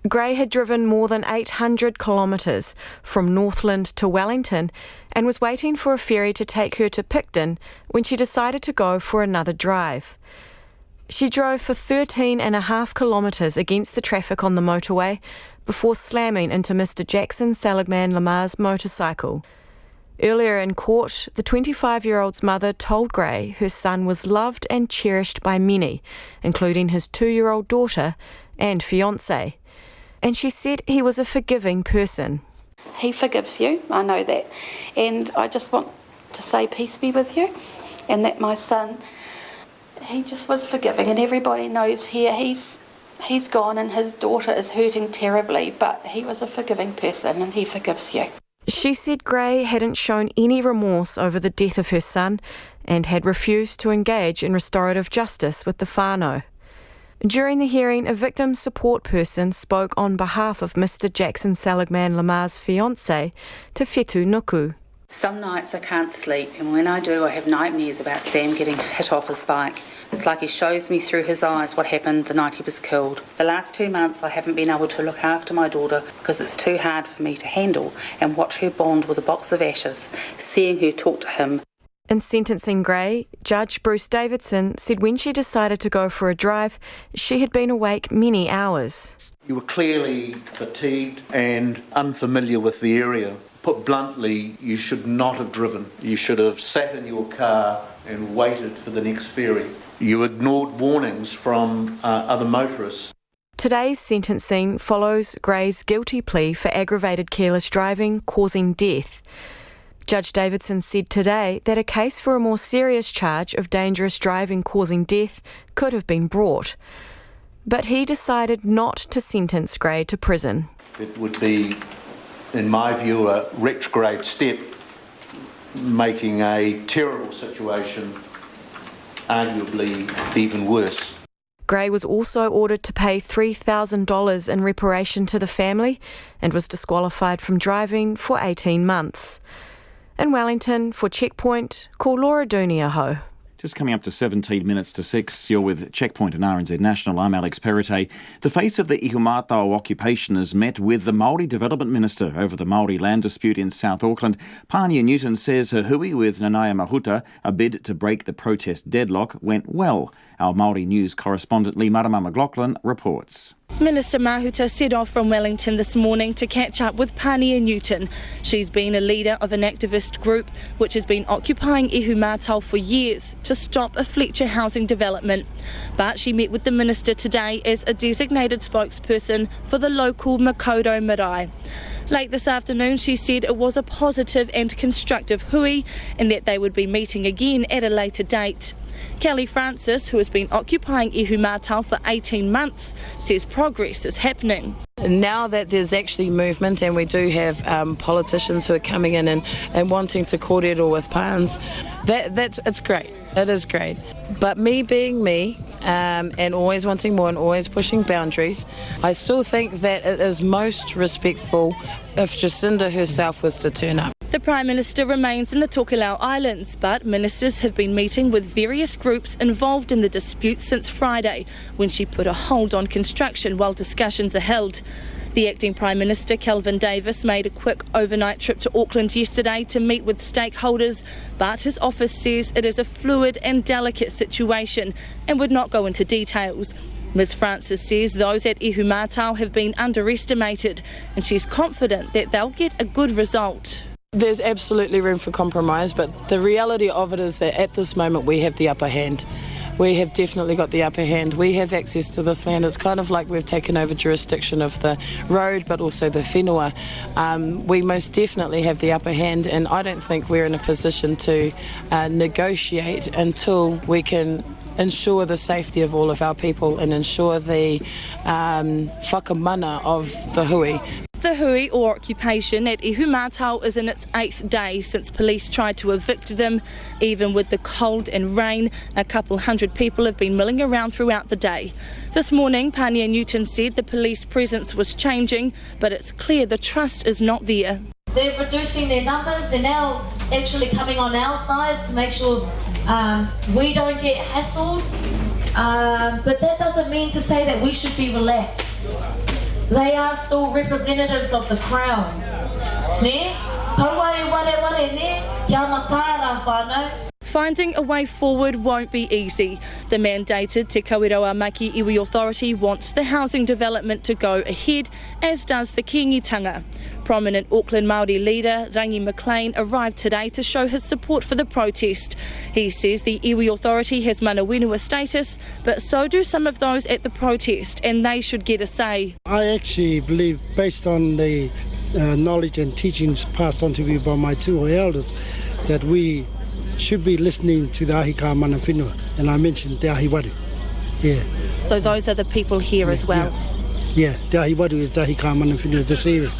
Gray had driven more than 800 kilometres from Northland to Wellington and was waiting for a ferry to take her to Picton when she decided to go for another drive. She drove for 13.5 kilometres against the traffic on the motorway before slamming into Mr. Jackson Seligman Lemaire's motorcycle. Earlier in court, the 25-year-old's mother told Gray her son was loved and cherished by many, including his 2-year-old daughter and fiancé. And she said he was a forgiving person. He forgives you, I know that. And I just want to say peace be with you, and that my son, he just was forgiving, and everybody knows here he's gone and his daughter is hurting terribly, but he was a forgiving person and he forgives you. She said Gray hadn't shown any remorse over the death of her son and had refused to engage in restorative justice with the whānau. During the hearing, a victim support person spoke on behalf of Mr. Jackson Seligman Lemaire's fiancé, Te Whetū Nuku. Some nights I can't sleep, and when I do I have nightmares about Sam getting hit off his bike. It's like he shows me through his eyes what happened the night he was killed. The last 2 months I haven't been able to look after my daughter because it's too hard for me to handle and watch her bond with a box of ashes, seeing her talk to him. In sentencing Gray, Judge Bruce Davidson said when she decided to go for a drive, she had been awake many hours. You were clearly fatigued and unfamiliar with the area. Put bluntly, you should not have driven. You should have sat in your car and waited for the next ferry. You ignored warnings from other motorists. Today's sentencing follows Gray's guilty plea for aggravated careless driving causing death. Judge Davidson said today that a case for a more serious charge of dangerous driving causing death could have been brought. But he decided not to sentence Gray to prison. It would be, in my view, a retrograde step, making a terrible situation arguably even worse. Gray was also ordered to pay $3,000 in reparation to the family and was disqualified from driving for 18 months. In Wellington, for Checkpoint, call Laura Dooney aho. Just coming up to 17 minutes to 6, you're with Checkpoint and RNZ National. I'm Alex Perrottet. The face of the Ihumātao occupation has met with the Māori Development Minister over the Māori land dispute in South Auckland. Pania Newton says her hui with Nanaia Mahuta, a bid to break the protest deadlock, went well. Our Māori News correspondent Lee Marama McLaughlin reports. Minister Mahuta set off from Wellington this morning to catch up with Pania Newton. She's been a leader of an activist group which has been occupying Ihumātao for years to stop a Fletcher housing development. But she met with the minister today as a designated spokesperson for the local Makaurau marae. Late this afternoon, she said it was a positive and constructive hui and that they would be meeting again at a later date. Kelly Francis, who has been occupying Ihumātao for 18 months, says progress is happening. Now that there's actually movement and we do have politicians who are coming in and wanting to kōrero with pāns, it's great. It is great. But me being me, and always wanting more and always pushing boundaries, I still think that it is most respectful if Jacinda herself was to turn up. The Prime Minister remains in the Tokelau Islands, but ministers have been meeting with various groups involved in the dispute since Friday, when she put a hold on construction while discussions are held. The acting Prime Minister, Kelvin Davis, made a quick overnight trip to Auckland yesterday to meet with stakeholders, but his office says it is a fluid and delicate situation and would not go into details. Ms Francis says those at Ihumātao have been underestimated, and she's confident that they'll get a good result. There's absolutely room for compromise, but the reality of it is that at this moment we have the upper hand. We have definitely got the upper hand. We have access to this land. It's kind of like we've taken over jurisdiction of the road, but also the whenua. We most definitely have the upper hand, and I don't think we're in a position to negotiate until we can ensure the safety of all of our people and ensure the whakamana of the hui. The hui, or occupation, at Ihumātao is in its 8th day since police tried to evict them. Even with the cold and rain, a couple hundred people have been milling around throughout the day. This morning, Pania Newton said the police presence was changing, but it's clear the trust is not there. They're reducing their numbers. They're now actually coming on our side to make sure we don't get hassled. But that doesn't mean to say that we should be relaxed. They are still representatives of the Crown. Ne? Kaua wale wale ne? Kia mataara whānau. Finding a way forward won't be easy. The mandated Te Kawerau-a-Maki Iwi Authority wants the housing development to go ahead, as does the Kingitanga. Prominent Auckland Māori leader Rangi McLean arrived today to show his support for the protest. He says the Iwi Authority has mana whenua status, but so do some of those at the protest, and they should get a say. I actually believe, based on the knowledge and teachings passed on to me by my two elders, that we should be listening to the Ahika mana whenua, and I mentioned Te Ahi Waru. Yeah. So those are the people here as well? Yeah, Te Ahi Waru is the Ahika mana whenua of this area,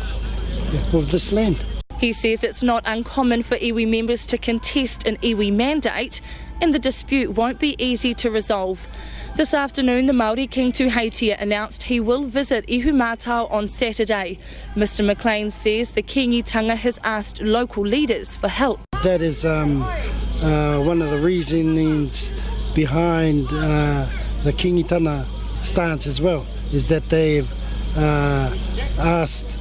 of this land. He says it's not uncommon for iwi members to contest an iwi mandate, and the dispute won't be easy to resolve. This afternoon, the Māori King Tuheitia announced he will visit Ihumātao on Saturday. Mr McLean says the Kingitanga has asked local leaders for help. That is one of the reasonings behind the Kingitanga stance as well, is that they've asked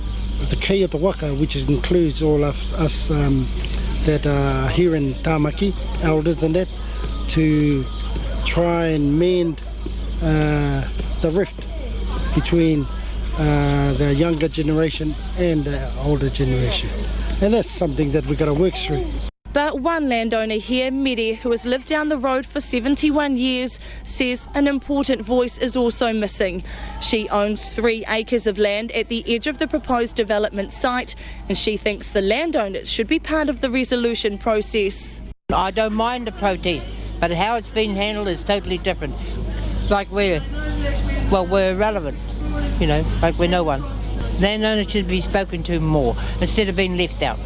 the Kei o te Waka, which includes all of us that are here in Tāmaki, elders and that, to try and mend the rift between the younger generation and the older generation. And that's something that we've got to work through. But one landowner here, Mere, who has lived down the road for 71 years, says an important voice is also missing. She owns 3 acres of land at the edge of the proposed development site, and she thinks the landowners should be part of the resolution process. I don't mind the protest, but how it's been handled is totally different. Like we're irrelevant, you know, like we're no one. Landowners should be spoken to more instead of being left out.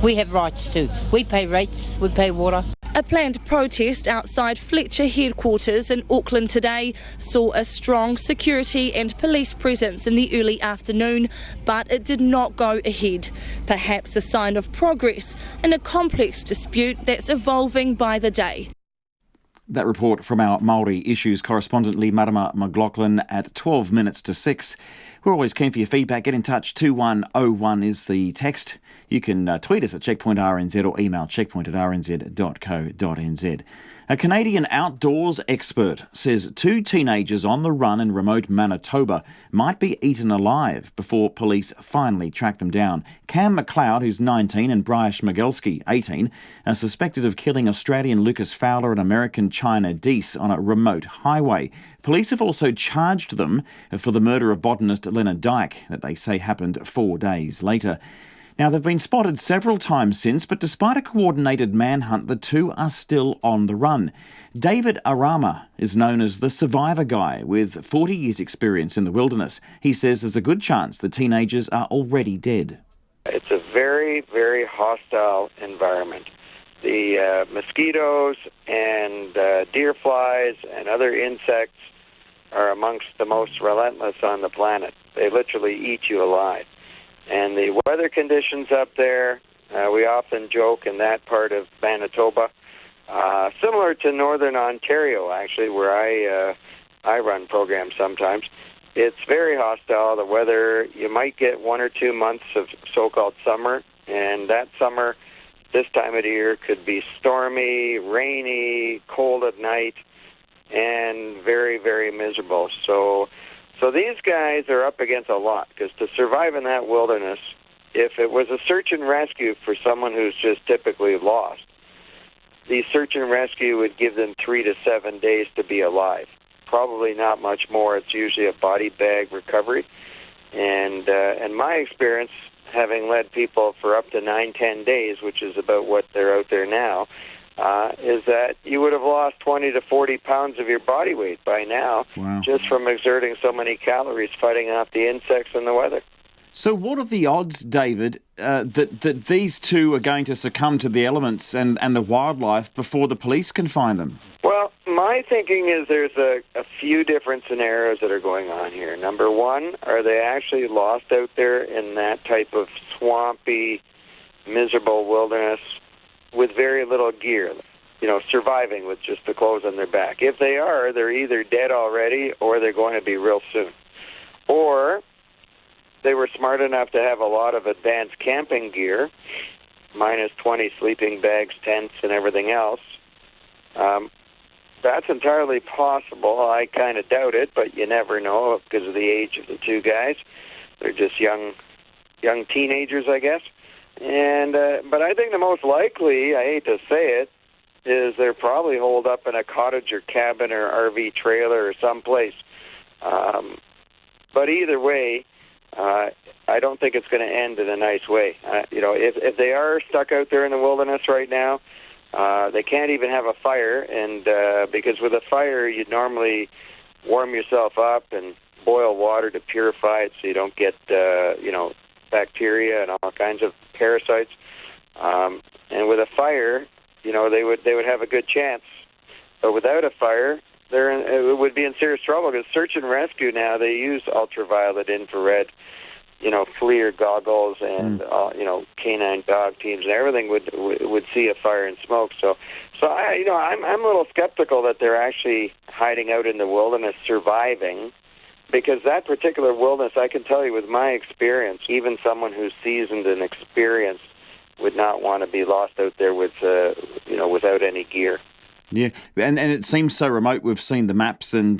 We have rights too. We pay rates, we pay water. A planned protest outside Fletcher headquarters in Auckland today saw a strong security and police presence in the early afternoon, but it did not go ahead. Perhaps a sign of progress in a complex dispute that's evolving by the day. That report from our Māori Issues correspondent Lee Marama McLaughlin at 12 minutes to 6. We're always keen for your feedback. Get in touch. 2101 is the text. You can tweet us at Checkpoint RNZ or email checkpoint@rnz.co.nz. A Canadian outdoors expert says 2 teenagers on the run in remote Manitoba might be eaten alive before police finally track them down. Cam McLeod, who's 19, and Bryce Migelski, 18, are suspected of killing Australian Lucas Fowler and American China Deese on a remote highway. Police have also charged them for the murder of botanist Leonard Dyke, that they say happened 4 days later. Now, they've been spotted several times since, but despite a coordinated manhunt, the 2 are still on the run. David Arama is known as the survivor guy with 40 years' experience in the wilderness. He says there's a good chance the teenagers are already dead. It's a very, very hostile environment. The mosquitoes and deer flies and other insects are amongst the most relentless on the planet. They literally eat you alive. And the weather conditions up there, we often joke in that part of Manitoba, similar to northern Ontario, actually, where I run programs sometimes. It's very hostile. The weather, you might get 1 or 2 months of so-called summer, and that summer, this time of the year, could be stormy, rainy, cold at night, and very, very miserable. So these guys are up against a lot, because to survive in that wilderness, if it was a search and rescue for someone who's just typically lost, the search and rescue would give them 3 to 7 days to be alive. Probably not much more. It's usually a body bag recovery. And in my experience, having led people for up to 9-10 days, which is about what they're out there now, is that you would have lost 20 to 40 pounds of your body weight by now, just from exerting so many calories fighting off the insects and the weather. So what are the odds, David, that these 2 are going to succumb to the elements and the wildlife before the police can find them? Well, my thinking is there's a few different scenarios that are going on here. Number one, are they actually lost out there in that type of swampy, miserable wilderness with very little gear, surviving with just the clothes on their back? If they are, they're either dead already or they're going to be real soon. Or they were smart enough to have a lot of advanced camping gear, minus 20 sleeping bags, tents, and everything else. That's entirely possible. I kind of doubt it, but you never know because of the age of the 2 guys. They're just young teenagers, I guess. And but I think the most likely, I hate to say it, is they're probably holed up in a cottage or cabin or RV trailer or someplace. But either way, I don't think it's going to end in a nice way. If they are stuck out there in the wilderness right now, they can't even have a fire, and because with a fire, you'd normally warm yourself up and boil water to purify it so you don't get, bacteria and all kinds of parasites. And with a fire, they would have a good chance. But without a fire, it would be in serious trouble, because search and rescue now, they use ultraviolet, infrared, FLIR goggles and canine dog teams, and everything would see a fire and smoke. So I'm a little skeptical that they're actually hiding out in the wilderness surviving, because that particular wilderness, I can tell you with my experience, even someone who's seasoned and experienced would not want to be lost out there with without any gear. Yeah, and it seems so remote. We've seen the maps and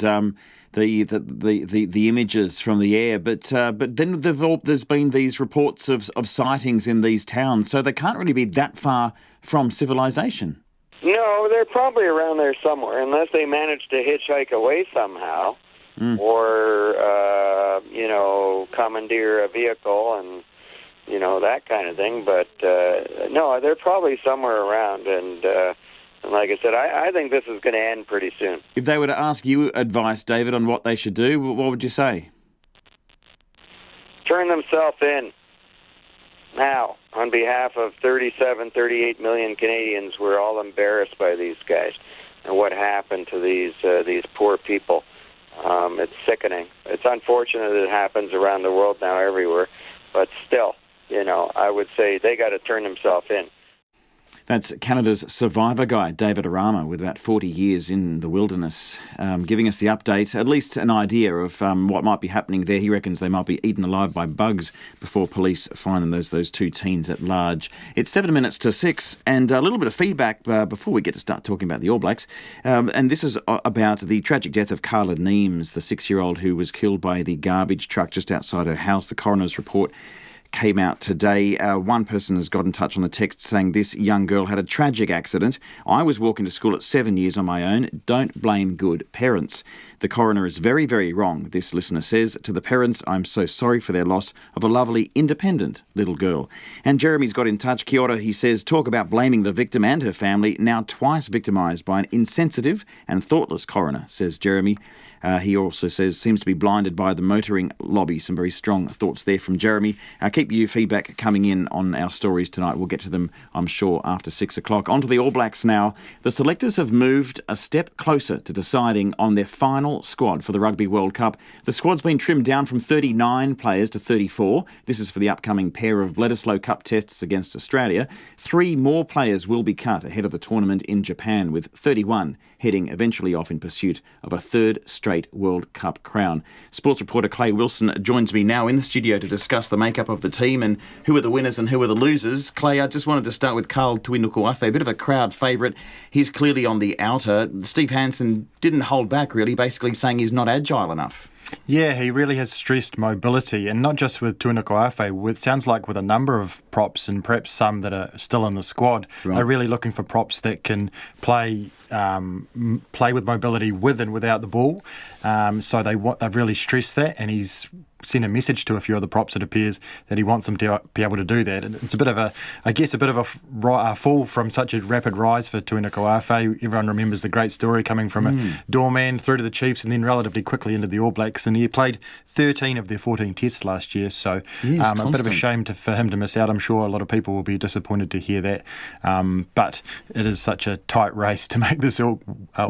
the images from the air, but then there's been these reports of sightings in these towns, so they can't really be that far from civilization. No, they're probably around there somewhere, unless they manage to hitchhike away somehow, or commandeer a vehicle and that kind of thing. But no, they're probably somewhere around, and like I said, I think this is going to end pretty soon. If they were to ask you advice, David, on what they should do, what would you say? Turn themselves in. Now, on behalf of 38 million Canadians, we're all embarrassed by these guys and what happened to these poor people. It's sickening. It's unfortunate that it happens around the world now everywhere, but still, I would say they got to turn themselves in. That's Canada's survivor guide, David Arama, with about 40 years in the wilderness, giving us the update, at least an idea of what might be happening there. He reckons they might be eaten alive by bugs before police find them, those two teens at large. It's 7 minutes to 6, and a little bit of feedback before we get to start talking about the All Blacks. And this is about the tragic death of Carla Neems, the 6-year-old who was killed by the garbage truck just outside her house. The coroner's report came out today. One person has got in touch on the text saying this young girl had a tragic accident. I was walking to school at 7 years on my own. Don't blame good parents. The coroner is very, very wrong, this listener says. To the parents, I'm so sorry for their loss of a lovely, independent little girl. And Jeremy's got in touch. Kia ora, he says, talk about blaming the victim and her family, now twice victimised by an insensitive and thoughtless coroner, says Jeremy. He also says, seems to be blinded by the motoring lobby. Some very strong thoughts there from Jeremy. Keep your feedback coming in on our stories tonight. We'll get to them, I'm sure, after 6 o'clock. On to the All Blacks now. The selectors have moved a step closer to deciding on their final squad for the Rugby World Cup. The squad's been trimmed down from 39 players to 34. This is for the upcoming pair of Bledisloe Cup tests against Australia. 3 more players will be cut ahead of the tournament in Japan, with 31 heading eventually off in pursuit of a third straight World Cup crown. Sports reporter Clay Wilson joins me now in the studio to discuss the makeup of the team and who are the winners and who are the losers. Clay, I just wanted to start with Carl Tuinukuafe, a bit of a crowd favourite. He's clearly on the outer. Steve Hansen didn't hold back, really, basically saying he's not agile enough. Yeah, he really has stressed mobility, and not just with Tuinukuafe. It sounds like with a number of props, and perhaps some that are still in the squad, right. They're really looking for props that can play with mobility with and without the ball. So they've really stressed that, and he's sent a message to a few of the props, it appears, that he wants them to be able to do that. And it's a bit of a fall from such a rapid rise for Tuinukuafe. Everyone remembers the great story coming from a doorman through to the Chiefs and then relatively quickly into the All Blacks. And he played 13 of their 14 tests last year, so a bit of a shame for him to miss out. I'm sure a lot of people will be disappointed to hear that. But it is such a tight race to make this All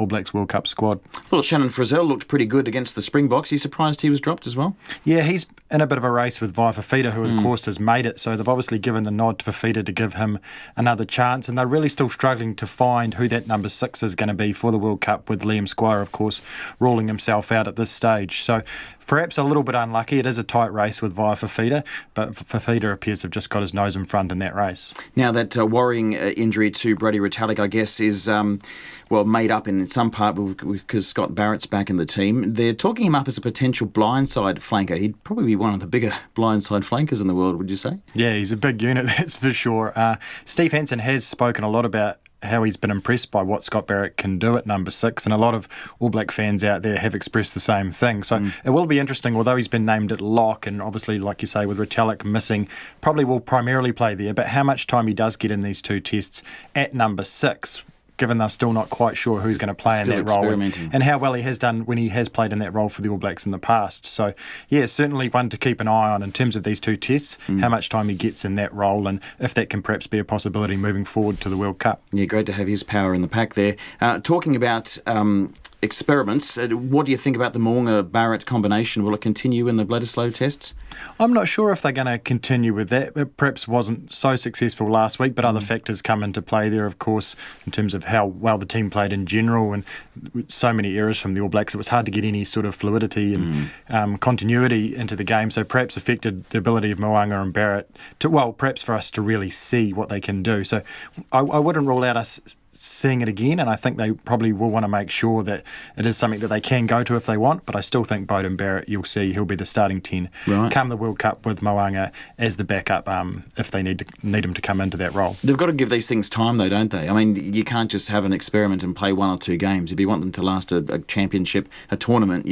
Blacks World Cup squad. I thought Shannon Frizzell looked pretty good against the Springboks. Are you surprised he was dropped as well? Yeah, he's in a bit of a race with Vai Fafita, who, of course, has made it. So they've obviously given the nod to Fafita to give him another chance. And they're really still struggling to find who that number 6 is going to be for the World Cup, with Liam Squire, of course, ruling himself out at this stage. So perhaps a little bit unlucky. It is a tight race with Vai Fafita, but Fafita appears to have just got his nose in front in that race. Now, that worrying injury to Brodie Retallick, I guess, is made up in some part because Scott Barrett's back in the team. They're talking him up as a potential blindside flanker. He'd probably be one of the bigger blindside flankers in the world, would you say? Yeah, he's a big unit, that's for sure. Steve Hansen has spoken a lot about how he's been impressed by what Scott Barrett can do at number 6, and a lot of All Black fans out there have expressed the same thing. So it will be interesting, although he's been named at lock, and obviously, like you say, with Retallick missing, probably will primarily play there, but how much time he does get in these 2 tests at number 6, given they're still not quite sure who's going to play in that role, and how well he has done when he has played in that role for the All Blacks in the past. So, yeah, certainly one to keep an eye on in terms of these 2 tests, how much time he gets in that role, and if that can perhaps be a possibility moving forward to the World Cup. Yeah, great to have his power in the pack there. Talking about experiments, what do you think about the Mo'unga-Barrett combination? Will it continue in the Bledisloe tests? I'm not sure if they're going to continue with that. It perhaps wasn't so successful last week, but other factors come into play there, of course, in terms of how well the team played in general, and so many errors from the All Blacks. It was hard to get any sort of fluidity and continuity into the game, so perhaps affected the ability of Mo'unga and Barrett to, perhaps for us to really see what they can do. So I wouldn't rule out us seeing it again, and I think they probably will want to make sure that it is something that they can go to if they want, but I still think Beauden Barrett, you'll see he'll be the starting 10 come the World Cup, with Mo'unga as the backup if they need him to come into that role. They've got to give these things time though, don't they? I mean, you can't just have an experiment and play 1 or 2 games. If you want them to last a championship, a tournament,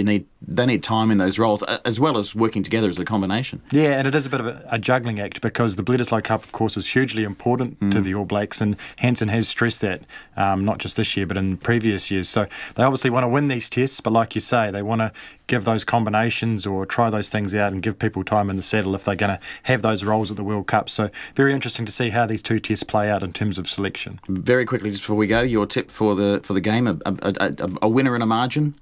they need time in those roles, as well as working together as a combination. Yeah, and it is a bit of a juggling act, because the Bledisloe Cup, of course, is hugely important to the All Blacks, and Hansen has stressed that, not just this year, but in previous years. So they obviously want to win these tests, but like you say, they want to give those combinations or try those things out and give people time in the saddle if they're going to have those roles at the World Cup. So very interesting to see how these 2 tests play out in terms of selection. Very quickly, just before we go, your tip for the game, a winner and a margin?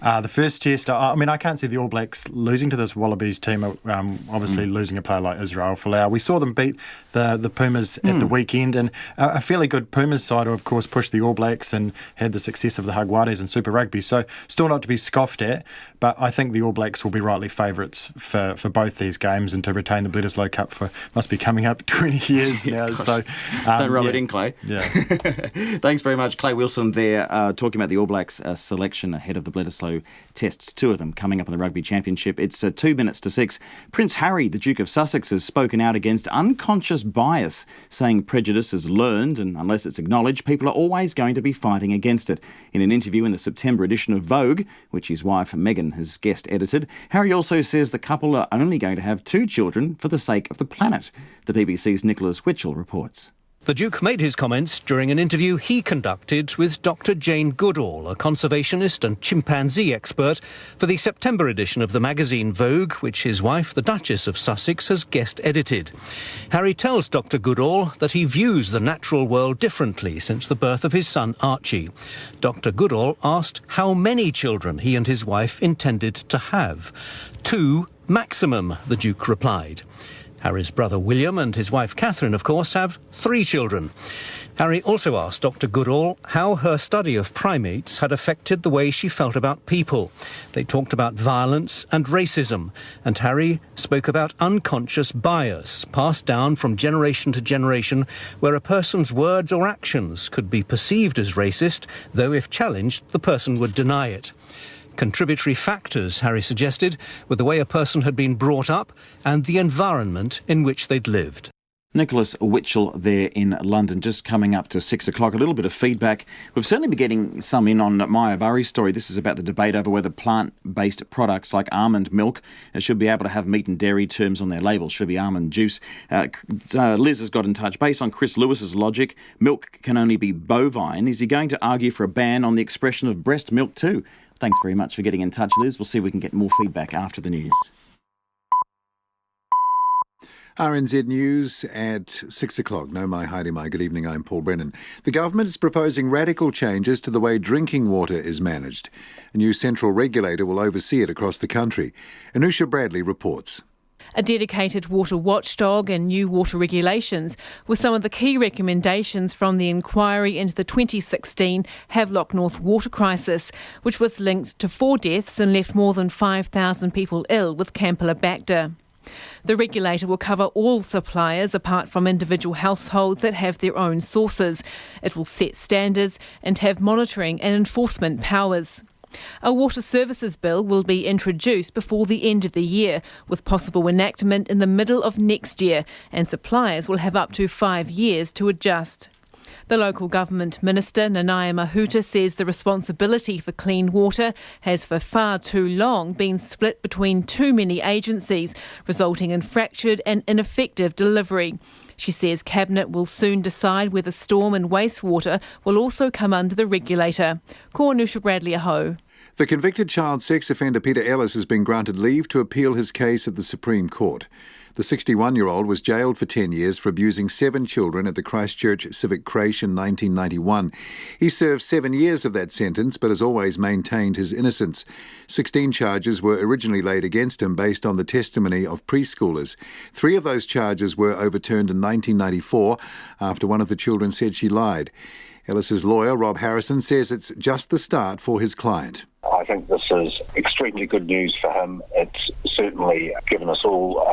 The first test, I mean, I can't see the All Blacks losing to this Wallabies team, obviously losing a player like Israel Folau. We saw them beat the Pumas at the weekend, and a fairly good Pumas side who, of course, pushed the All Blacks and had the success of the Jaguares in Super Rugby. So still not to be scoffed at, but I think the All Blacks will be rightly favourites for both these games and to retain the Bledisloe Cup for, must be coming up 20 years now. So don't rub it in, Clay. Yeah. Thanks very much. Clay Wilson there talking about the All Blacks selection ahead of the Bledisloe tests, 2 of them coming up in the Rugby Championship. It's 2 minutes to 6. Prince Harry, the Duke of Sussex, has spoken out against unconscious bias, saying prejudice is learned and unless it's acknowledged, people are always going to be fighting against it. In an interview in the September edition of Vogue, which his wife Meghan has guest edited, Harry also says the couple are only going to have 2 children for the sake of the planet. The BBC's Nicholas Witchell reports. The Duke made his comments during an interview he conducted with Dr. Jane Goodall, a conservationist and chimpanzee expert, for the September edition of the magazine Vogue, which his wife, the Duchess of Sussex, has guest edited. Harry tells Dr. Goodall that he views the natural world differently since the birth of his son Archie. Dr. Goodall asked how many children he and his wife intended to have. 2 maximum, the Duke replied. Harry's brother William and his wife Catherine, of course, have 3 children. Harry also asked Dr. Goodall how her study of primates had affected the way she felt about people. They talked about violence and racism, and Harry spoke about unconscious bias passed down from generation to generation, where a person's words or actions could be perceived as racist, though if challenged, the person would deny it. Contributory factors, Harry suggested, were the way a person had been brought up and the environment in which they'd lived. Nicholas Witchell there in London, just coming up to 6 o'clock. A little bit of feedback. We've certainly been getting some in on Maya Burry's story. This is about the debate over whether plant-based products like almond milk should be able to have meat and dairy terms on their label. Should be almond juice. Liz has got in touch. Based on Chris Lewis's logic, milk can only be bovine. Is he going to argue for a ban on the expression of breast milk too? Thanks very much for getting in touch, Liz. We'll see if we can get more feedback after the news. RNZ News at 6 o'clock. No mai, haere mai. Good evening, I'm Paul Brennan. The government is proposing radical changes to the way drinking water is managed. A new central regulator will oversee it across the country. Anusha Bradley reports. A dedicated water watchdog and new water regulations were some of the key recommendations from the inquiry into the 2016 Havelock North water crisis, which was linked to 4 deaths and left more than 5,000 people ill with Campylobacter. The regulator will cover all suppliers apart from individual households that have their own sources. It will set standards and have monitoring and enforcement powers. A water services bill will be introduced before the end of the year, with possible enactment in the middle of next year, and suppliers will have up to 5 years to adjust. The local government minister, Nanaia Mahuta, says the responsibility for clean water has for far too long been split between too many agencies, resulting in fractured and ineffective delivery. She says Cabinet will soon decide whether storm and wastewater will also come under the regulator. Ko Anusha Bradley Aho. The convicted child sex offender Peter Ellis has been granted leave to appeal his case at the Supreme Court. The 61-year-old was jailed for 10 years for abusing 7 children at the Christchurch Civic Creche in 1991. He served 7 years of that sentence but has always maintained his innocence. 16 charges were originally laid against him based on the testimony of preschoolers. 3 of those charges were overturned in 1994 after one of the children said she lied. Ellis's lawyer, Rob Harrison, says it's just the start for his client. I think this is extremely good news for him. It's certainly given us all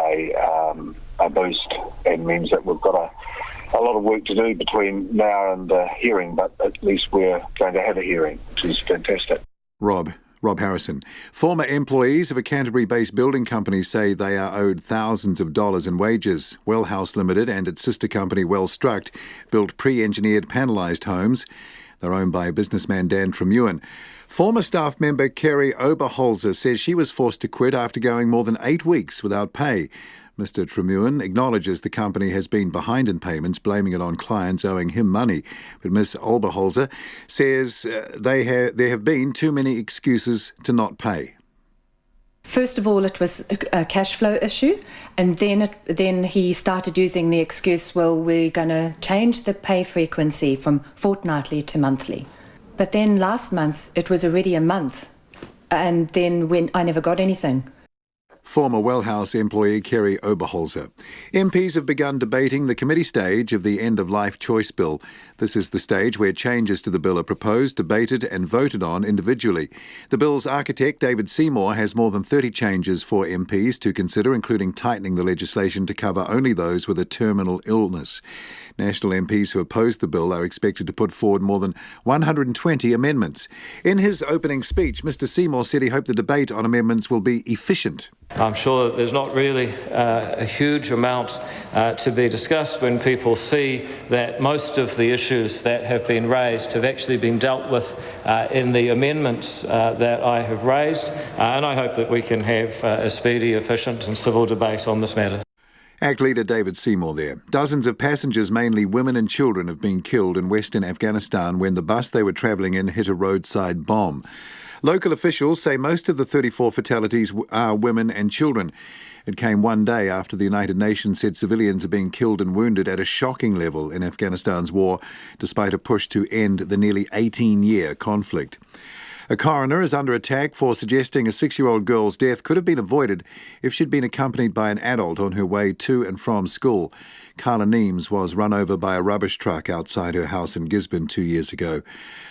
a boost and means that we've got a lot of work to do between now and the hearing, but at least we're going to have a hearing, which is fantastic. Rob Harrison. Former employees of a Canterbury-based building company say they are owed thousands of dollars in wages. Wellhouse Limited and its sister company Wellstruct built pre-engineered panelised homes. They're owned by businessman Dan Tremewen. Former staff member Kerry Oberholzer says she was forced to quit after going more than 8 weeks without pay. Mr. Tremewen acknowledges the company has been behind in payments, blaming it on clients owing him money. But Ms. Oberholzer says there have been too many excuses to not pay. First of all, it was a cash flow issue, and then he started using the excuse, well, we're going to change the pay frequency from fortnightly to monthly. But then last month, it was already a month and then when I never got anything. Former Wellhouse employee Kerry Oberholzer. MPs have begun debating the committee stage of the End-of-Life Choice Bill. This is the stage where changes to the bill are proposed, debated and voted on individually. The bill's architect, David Seymour, has more than 30 changes for MPs to consider, including tightening the legislation to cover only those with a terminal illness. National MPs who oppose the bill are expected to put forward more than 120 amendments. In his opening speech, Mr Seymour said he hoped the debate on amendments will be efficient. I'm sure that there's not really a huge amount to be discussed when people see that most of the issues that have been raised have actually been dealt with in the amendments that I have raised, and I hope that we can have a speedy, efficient and civil debate on this matter. ACT leader David Seymour there. Dozens of passengers, mainly women and children, have been killed in western Afghanistan when the bus they were travelling in hit a roadside bomb. Local officials say most of the 34 fatalities are women and children. It came one day after the United Nations said civilians are being killed and wounded at a shocking level in Afghanistan's war, despite a push to end the nearly 18-year conflict. A coroner is under attack for suggesting a 6-year-old girl's death could have been avoided if she'd been accompanied by an adult on her way to and from school. Carla Neems was run over by a rubbish truck outside her house in Gisborne 2 years ago.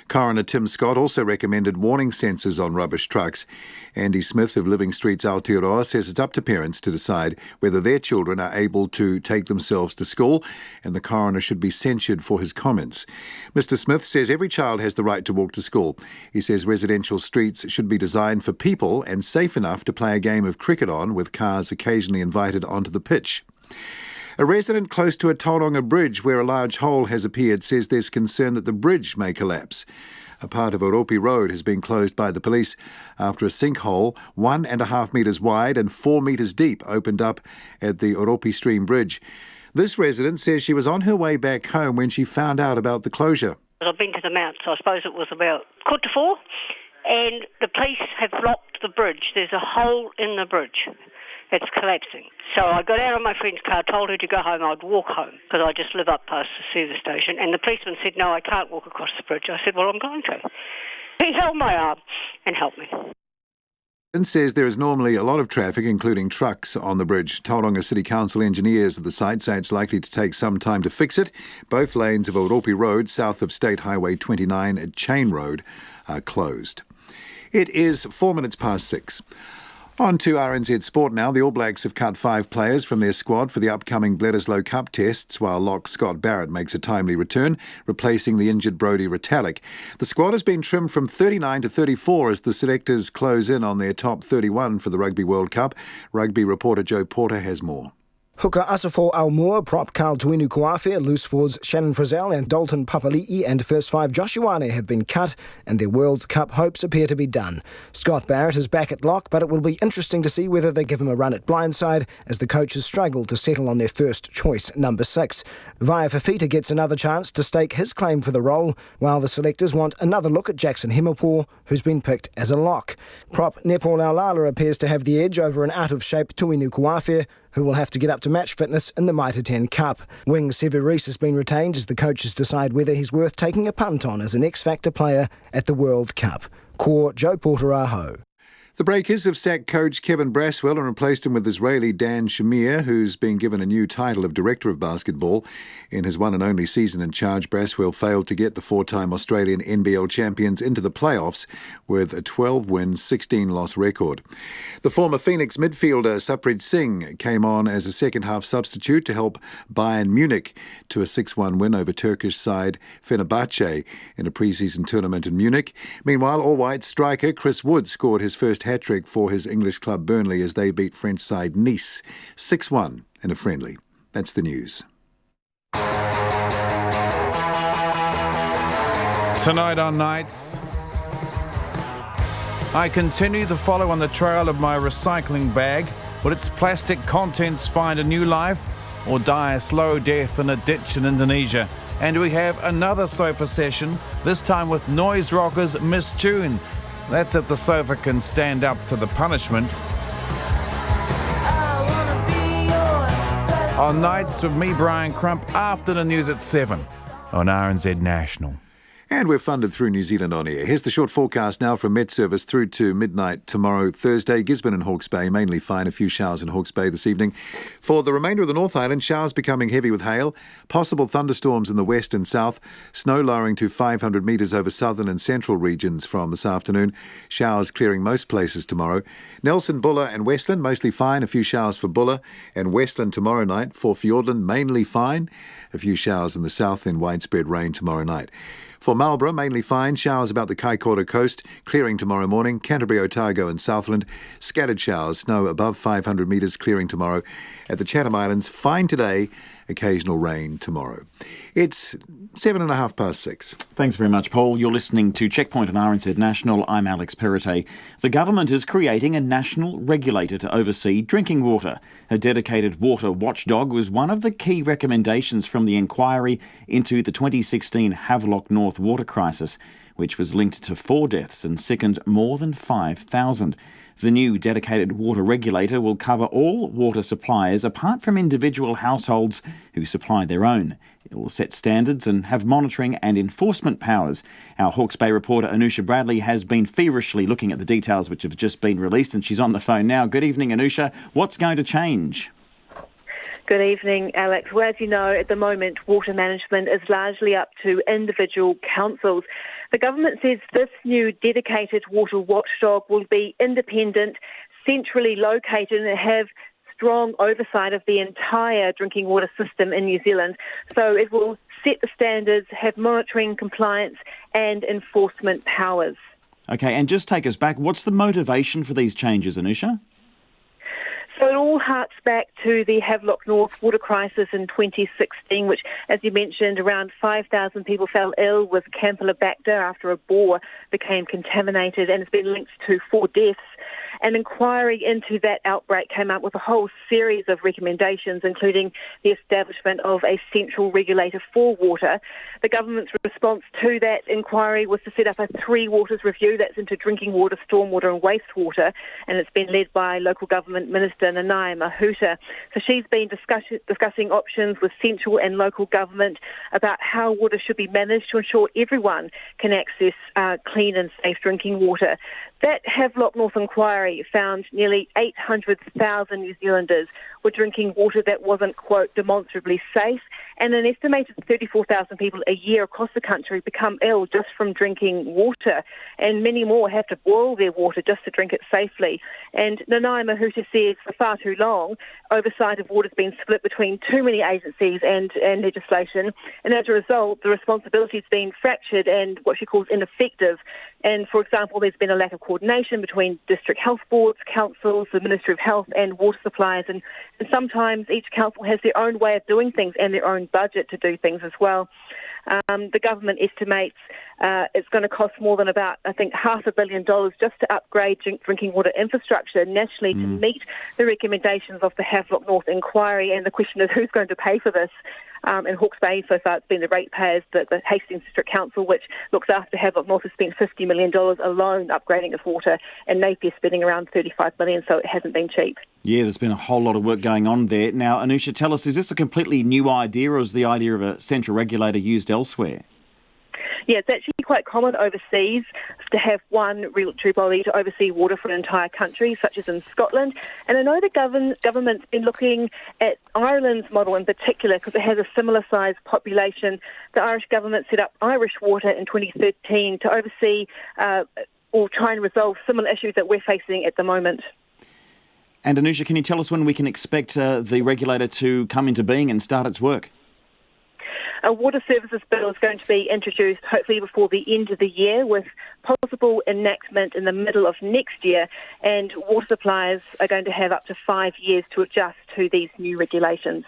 Coroner Tim Scott also recommended warning sensors on rubbish trucks. Andy Smith of Living Streets Aotearoa says it's up to parents to decide whether their children are able to take themselves to school, and the coroner should be censured for his comments. Mr Smith says every child has the right to walk to school. He says residential streets should be designed for people and safe enough to play a game of cricket on, with cars occasionally invited onto the pitch. A resident close to a Tauranga bridge where a large hole has appeared says there's concern that the bridge may collapse. A part of Oropi Road has been closed by the police after a sinkhole 1.5 metres wide and 4 metres deep opened up at the Oropi Stream Bridge. This resident says she was on her way back home when she found out about the closure. I've been to the Mount, so I suppose it was about 3:15, and the police have blocked the bridge. There's a hole in the bridge. It's collapsing. So I got out of my friend's car, told her to go home. I'd walk home because I just live up past the service station. And the policeman said, no, I can't walk across the bridge. I said, well, I'm going to. He held my arm and helped me. And says there is normally a lot of traffic, including trucks, on the bridge. Tauranga City Council engineers at the site say it's likely to take some time to fix it. Both lanes of Oropi Road, south of State Highway 29 at Chain Road, are closed. It is 6:04. On to RNZ Sport now. The All Blacks have cut 5 players from their squad for the upcoming Bledisloe Cup tests, while lock Scott Barrett makes a timely return, replacing the injured Brodie Retallick. The squad has been trimmed from 39 to 34 as the selectors close in on their top 31 for the Rugby World Cup. Rugby reporter Joe Porter has more. Hooker Asafo Almoa, prop Carl Tuinu Kuafe, loose forwards Shannon Frizzell and Dalton Papali'i and first 5 Josh Ioane have been cut and their World Cup hopes appear to be done. Scott Barrett is back at lock, but it will be interesting to see whether they give him a run at blindside as the coaches struggle to settle on their first choice, number 6. Vaea Fafita gets another chance to stake his claim for the role, while the selectors want another look at Jackson Himmelpour, who's been picked as a lock. Prop Nepal Aulala appears to have the edge over an out-of-shape Tuinu Kuafe, who will have to get up to match fitness in the Mitre 10 Cup. Wing Severis has been retained as the coaches decide whether he's worth taking a punt on as an X-Factor player at the World Cup. Core Joe Porter Aho. The Breakers have sacked coach Kevin Braswell and replaced him with Israeli Dan Shamir, who's been given a new title of Director of Basketball. In his one and only season in charge, Braswell failed to get the 4-time Australian NBL champions into the playoffs with a 12-win, 16-loss record. The former Phoenix midfielder Saprit Singh came on as a second-half substitute to help Bayern Munich to a 6-1 win over Turkish side Fenerbahce in a pre-season tournament in Munich. Meanwhile, all-white striker Chris Wood scored his first hat-trick for his English club Burnley as they beat French side Nice 6-1 in a friendly. That's the news. Tonight on Nights, I continue to follow on the trail of my recycling bag. Will its plastic contents find a new life or die a slow death in a ditch in Indonesia? And we have another sofa session, this time with noise rockers Miss June. That's if the sofa can stand up to the punishment. On Nights with me, Brian Crump, after the news at 7 on RNZ National. And we're funded through New Zealand On Air. Here's the short forecast now from Met Service through to midnight tomorrow, Thursday. Gisborne and Hawke's Bay, mainly fine. A few showers in Hawke's Bay this evening. For the remainder of the North Island, showers becoming heavy with hail. Possible thunderstorms in the west and south. Snow lowering to 500 metres over southern and central regions from this afternoon. Showers clearing most places tomorrow. Nelson, Buller and Westland, mostly fine. A few showers for Buller and Westland tomorrow night. For Fiordland, mainly fine. A few showers in the south and widespread rain tomorrow night. For Marlborough, mainly fine, showers about the Kaikoura coast, clearing tomorrow morning. Canterbury, Otago and Southland, scattered showers, snow above 500 metres, clearing tomorrow. At the Chatham Islands, fine today, occasional rain tomorrow. It's 6:07. Thanks very much, Paul. You're listening to Checkpoint on RNZ National. I'm Alex Perrottet. The government is creating a national regulator to oversee drinking water. A dedicated water watchdog was one of the key recommendations from the inquiry into the 2016 Havelock North water crisis, which was linked to 4 deaths and sickened more than 5,000. The new dedicated water regulator will cover all water suppliers apart from individual households who supply their own. It will set standards and have monitoring and enforcement powers. Our Hawke's Bay reporter Anusha Bradley has been feverishly looking at the details which have just been released, and she's on the phone now. Good evening, Anusha. What's going to change? Good evening, Alex. Well, as you know, at the moment, water management is largely up to individual councils. The government says this new dedicated water watchdog will be independent, centrally located and have strong oversight of the entire drinking water system in New Zealand. So it will set the standards, have monitoring, compliance and enforcement powers. OK, and just take us back. What's the motivation for these changes, Anusha? So it all harks back to the Havelock North water crisis in 2016, which, as you mentioned, around 5,000 people fell ill with Campylobacter after a bore became contaminated, and it's been linked to 4 deaths. An inquiry into that outbreak came up with a whole series of recommendations, including the establishment of a central regulator for water. The government's response to that inquiry was to set up a 3 waters review that's into drinking water, stormwater and wastewater, and it's been led by local government minister Nanaia Mahuta. So she's been discussing options with central and local government about how water should be managed to ensure everyone can access clean and safe drinking water. That Havelock North inquiry found nearly 800,000 New Zealanders were drinking water that wasn't, quote, demonstrably safe, and an estimated 34,000 people a year across the country become ill just from drinking water, and many more have to boil their water just to drink it safely. And Nanaia Mahuta says for far too long, oversight of water has been split between too many agencies and legislation, and as a result, the responsibility has been fractured and what she calls ineffective. And, for example, there's been a lack of coordination between district health boards, councils, the Ministry of Health and water suppliers, and sometimes each council has their own way of doing things and their own budget to do things as well. The government estimates it's going to cost more than about, I think, $500 million just to upgrade drinking water infrastructure nationally to meet the recommendations of the Havelock North inquiry. And the question is, who's going to pay for this? In Hawke's Bay, so far, it's been the ratepayers. The Hastings District Council, which looks after Havelock North, has spent $50 million alone upgrading its water, and Napier's spending around $35 million, so it hasn't been cheap. Yeah, there's been a whole lot of work going on there. Now, Anusha, tell us, is this a completely new idea, or is the idea of a central regulator used elsewhere? Yeah, it's actually quite common overseas to have one regulatory body to oversee water for an entire country, such as in Scotland. And I know the government's been looking at Ireland's model in particular because it has a similar sized population. The Irish government set up Irish Water in 2013 to oversee or try and resolve similar issues that we're facing at the moment. And Anusha, can you tell us when we can expect the regulator to come into being and start its work? A water services bill is going to be introduced hopefully before the end of the year, with possible enactment in the middle of next year, and water suppliers are going to have up to 5 years to adjust to these new regulations.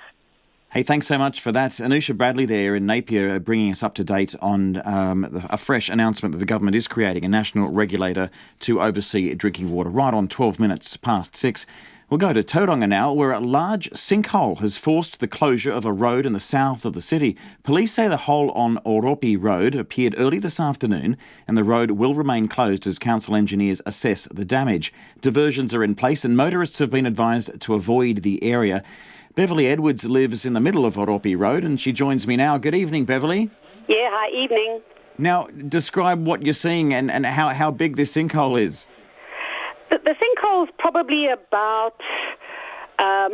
Hey, thanks so much for that. Anusha Bradley there in Napier bringing us up to date on a fresh announcement that the government is creating a national regulator to oversee drinking water right on 12 minutes past 6. We'll go to Tauranga now, where a large sinkhole has forced the closure of a road in the south of the city. Police say the hole on Oropi Road appeared early this afternoon, and the road will remain closed as council engineers assess the damage. Diversions are in place and motorists have been advised to avoid the area. Beverly Edwards lives in the middle of Oropi Road and she joins me now. Good evening, Beverly. Yeah, hi, evening. Now, describe what you're seeing and how big this sinkhole is. The sinkhole's probably about a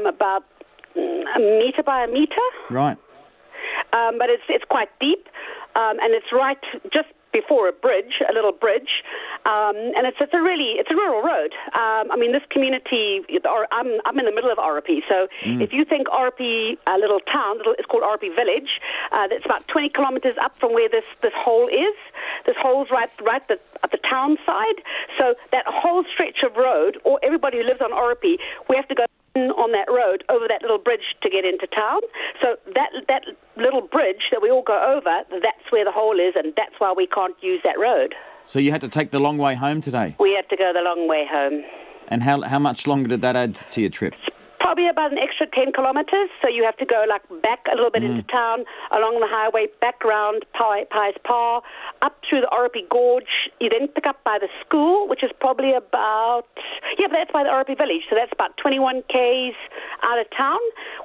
metre by a metre. Right. But it's quite deep, and it's right just before a little bridge, and it's a rural road. I mean, this community, I'm in the middle of Oropi, so if you think Oropi, a little town, it's called Oropi Village. It's about 20 kilometres up from where this hole is. This hole's right at the town side. So that whole stretch of road, or everybody who lives on Oropi, we have to go on that road over that little bridge to get into town. So that little bridge that we all go over, that's where the hole is, and that's why we can't use that road. So you had to take the long way home today? We had to go the long way home. And how much longer did that add to your trip? Probably about an extra 10 kilometres, so you have to go back a little bit into town, along the highway, back round Pies Pa, up through the Oropi Gorge. You then pick up by the school, which is probably but that's by the Oropi Village, so that's about 21 k's out of town.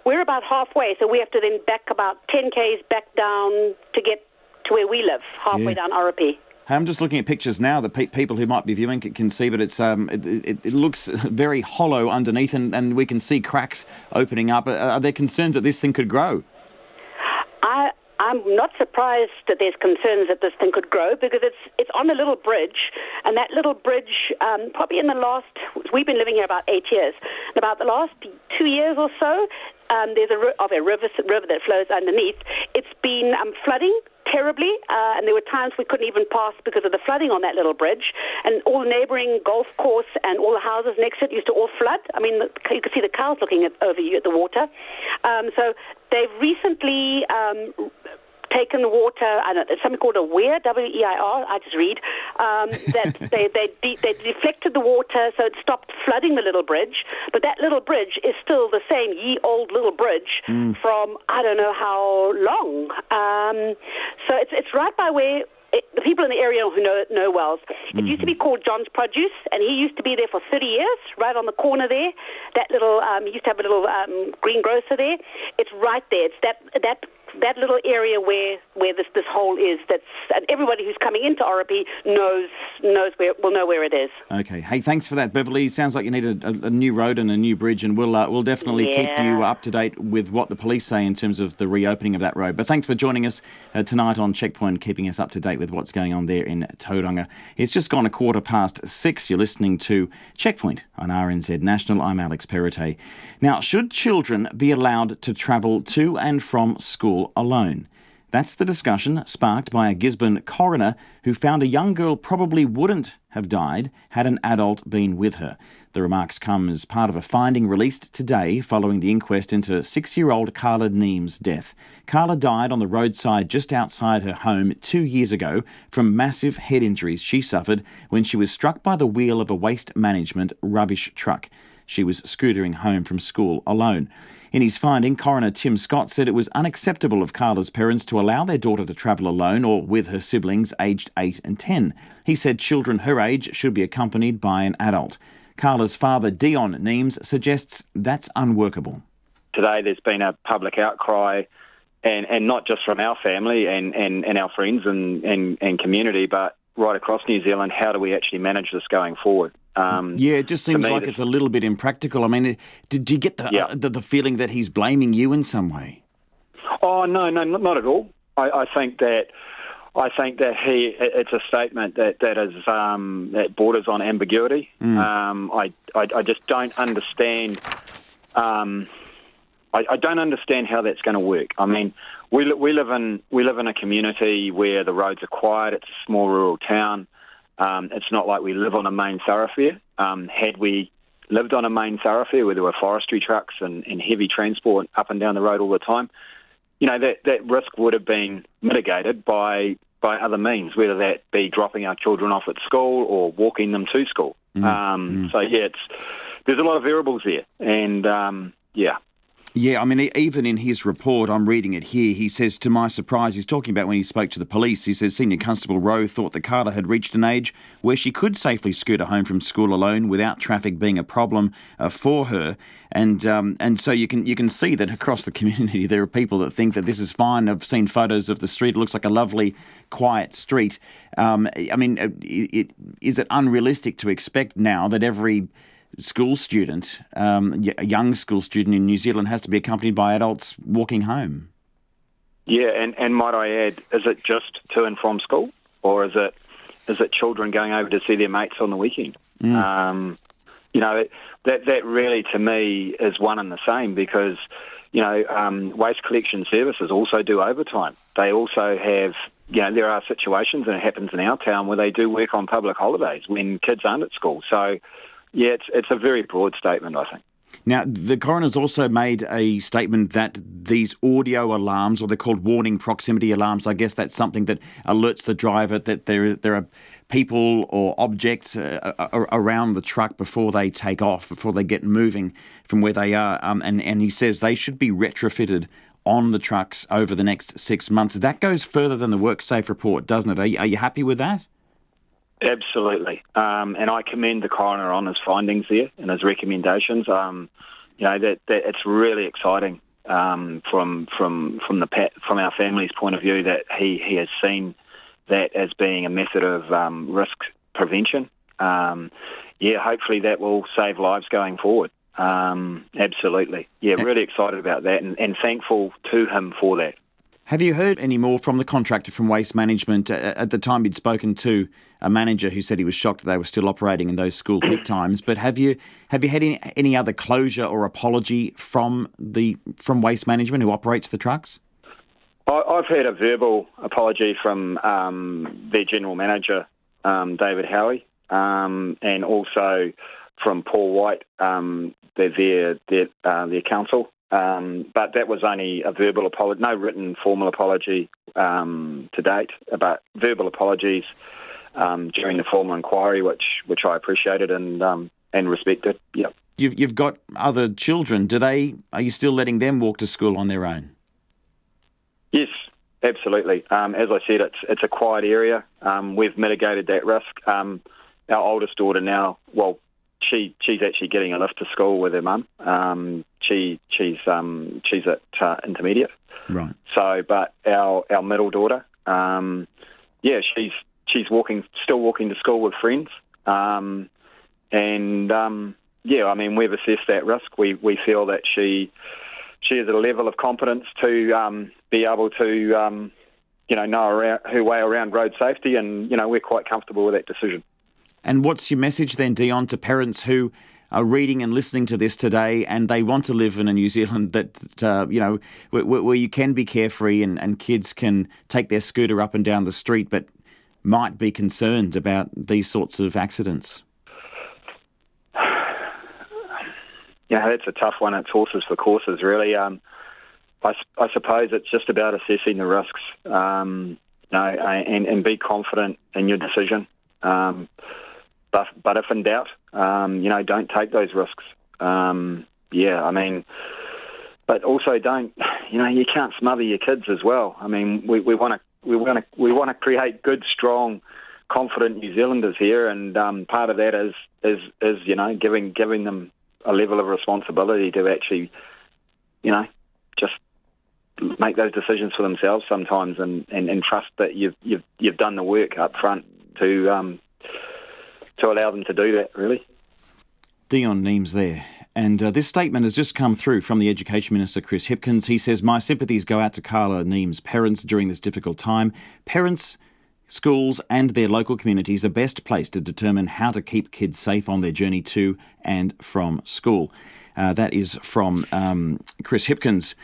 We're about halfway, so we have to then back about 10 k's back down to get to where we live, halfway down Oropi. I'm just looking at pictures now that people who might be viewing can see, but it's it looks very hollow underneath, and we can see cracks opening up. Are there concerns that this thing could grow? I'm not surprised that there's concerns that this thing could grow, because it's on a little bridge, and that little bridge, probably we've been living here about 8 years, in about the last 2 years or so, there's a river that flows underneath. It's been flooding terribly, and there were times we couldn't even pass because of the flooding on that little bridge, and all the neighbouring golf course and all the houses next to it used to all flood. I mean, you could see the cows looking over you at the water. So they've recently taken the water, I don't know, there's something called a weir, W-E-I-R, I just read, that they deflected the water so it stopped flooding the little bridge, but that little bridge is still the same ye-old little bridge from I don't know how long. So it's right by where the people in the area who know Wells. It used to be called John's Produce, and he used to be there for 30 years, right on the corner there. That little, he used to have a little green grocer there. It's right there. It's that little area where this hole is. And everybody who's coming into Oropi will know where it is. Okay. Hey, thanks for that, Beverly. Sounds like you need a new road and a new bridge, and we'll definitely keep you up to date with what the police say in terms of the reopening of that road. But thanks for joining us tonight on Checkpoint, keeping us up to date with what's going on there in Tauranga. It's just gone 6:15. You're listening to Checkpoint on RNZ National. I'm Alex Perrottet. Now, should children be allowed to travel to and from school alone? That's the discussion sparked by a Gisborne coroner who found a young girl probably wouldn't have died had an adult been with her. The remarks come as part of a finding released today following the inquest into 6-year-old Carla Neem's death. Carla died on the roadside just outside her home 2 years ago from massive head injuries she suffered when she was struck by the wheel of a waste management rubbish truck. She was scootering home from school alone. In his finding, Coroner Tim Scott said it was unacceptable of Carla's parents to allow their daughter to travel alone or with her siblings aged 8 and 10. He said children her age should be accompanied by an adult. Carla's father, Dion Neems, suggests that's unworkable. Today there's been a public outcry, and not just from our family and our friends and community, but right across New Zealand. How do we actually manage this going forward? It just seems like it's a little bit impractical. I mean, did you get the feeling that he's blaming you in some way? Oh, no, not at all. I think that it's a statement that borders on ambiguity. I just don't understand. I don't understand how that's going to work. I mean, we live in a community where the roads are quiet. It's a small rural town. It's not like we live on a main thoroughfare. Had we lived on a main thoroughfare where there were forestry trucks and heavy transport up and down the road all the time, that risk would have been mitigated by other means, whether that be dropping our children off at school or walking them to school. So there's a lot of variables there, and Yeah, I mean, even in his report, I'm reading it here, he says, to my surprise, he's talking about when he spoke to the police, he says Senior Constable Rowe thought that Carla had reached an age where she could safely scooter home from school alone without traffic being a problem for her. And so you can see that across the community there are people that think that this is fine. I've seen photos of the street. It looks like a lovely, quiet street. I mean, is it unrealistic to expect now that every school student, a young school student in New Zealand, has to be accompanied by adults walking home? Yeah, and might I add, is it just to and from school, or is it children going over to see their mates on the weekend? You know, that really to me is one and the same, because waste collection services also do overtime. They also have, there are situations, and it happens in our town, where they do work on public holidays when kids aren't at school. So, yeah, it's a very broad statement, I think. Now, the coroner's also made a statement that these audio alarms, or they're called warning proximity alarms, I guess that's something that alerts the driver that there are people or objects around the truck before they take off, before they get moving from where they are. And he says they should be retrofitted on the trucks over the next 6 months. That goes further than the WorkSafe report, doesn't it? Are you happy with that? Absolutely, and I commend the coroner on his findings there and his recommendations. That it's really exciting from our family's point of view that he has seen that as being a method of risk prevention. Hopefully that will save lives going forward. Absolutely, really excited about that, and thankful to him for that. Have you heard any more from the contractor from Waste Management? At the time you'd spoken to a manager who said he was shocked that they were still operating in those school peak times, but have you had any other closure or apology from Waste Management who operates the trucks? I've heard a verbal apology from their general manager, David Howie, and also from Paul White, their counsel. But that was only a verbal apology, no written formal apology to date, but verbal apologies during the formal inquiry, which I appreciated and respected. Yeah. You've got other children. Are you still letting them walk to school on their own? Yes, absolutely. As I said, it's a quiet area. We've mitigated that risk. Our oldest daughter now, she's actually getting a lift to school with her mum. She's at intermediate. Right. So, but our middle daughter, she's still walking to school with friends. We've assessed that risk. We feel that she has a level of competence to be able to know her way around road safety, and we're quite comfortable with that decision. And what's your message then, Dion, to parents who are reading and listening to this today and they want to live in a New Zealand that, where you can be carefree and kids can take their scooter up and down the street but might be concerned about these sorts of accidents? That's a tough one. It's horses for courses, really. I suppose it's just about assessing the risks, and be confident in your decision. But if in doubt, don't take those risks. But also don't, you can't smother your kids as well. I mean, we want to create good, strong, confident New Zealanders here, and part of that is giving them a level of responsibility to actually, just make those decisions for themselves sometimes, and trust that you've done the work up front to allow them to do that, really. Dion Neems there. And this statement has just come through from the Education Minister, Chris Hipkins. He says, "My sympathies go out to Carla Neems' parents during this difficult time. Parents, schools and their local communities are best placed to determine how to keep kids safe on their journey to and from school." That is from Chris Hipkins.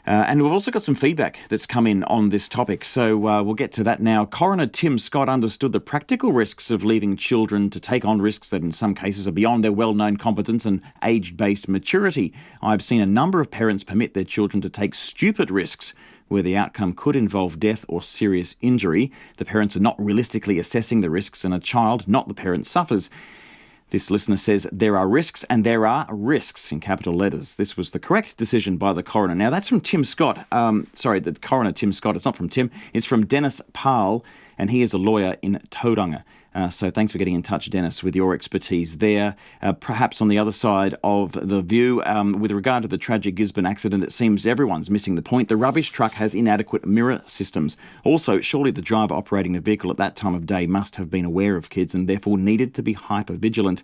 And we've also got some feedback that's come in on this topic, so we'll get to that now. Coroner Tim Scott understood the practical risks of leaving children to take on risks that in some cases are beyond their well-known competence and age-based maturity. I've seen a number of parents permit their children to take stupid risks where the outcome could involve death or serious injury. The parents are not realistically assessing the risks and a child, not the parent, suffers. This listener says there are risks and there are risks in capital letters. This was the correct decision by the coroner. Now, that's from Tim Scott. The coroner, Tim Scott. It's not from Tim. It's from Dennis Parle, and he is a lawyer in Tauranga. So thanks for getting in touch, Dennis, with your expertise there. Perhaps on the other side of the view, with regard to the tragic Gisborne accident, it seems everyone's missing the point. The rubbish truck has inadequate mirror systems. Also, surely the driver operating the vehicle at that time of day must have been aware of kids and therefore needed to be hyper-vigilant.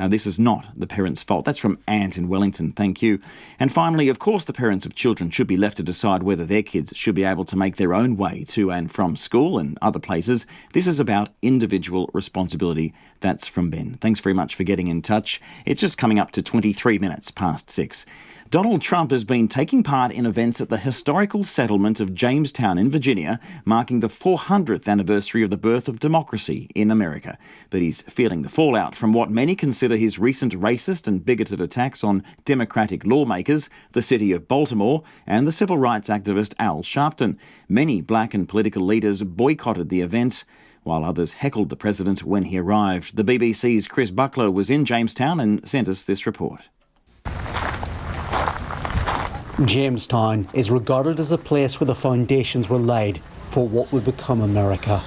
This is not the parents' fault. That's from Ant in Wellington. Thank you. And finally, of course, the parents of children should be left to decide whether their kids should be able to make their own way to and from school and other places. This is about individual responsibility. That's from Ben. Thanks very much for getting in touch. It's just coming up to 23 minutes past 6. Donald Trump has been taking part in events at the historical settlement of Jamestown in Virginia, marking the 400th anniversary of the birth of democracy in America. But he's feeling the fallout from what many consider his recent racist and bigoted attacks on Democratic lawmakers, the city of Baltimore, and the civil rights activist Al Sharpton. Many black and political leaders boycotted the event, while others heckled the president when he arrived. The BBC's Chris Buckler was in Jamestown and sent us this report. Jamestown is regarded as a place where the foundations were laid for what would become America.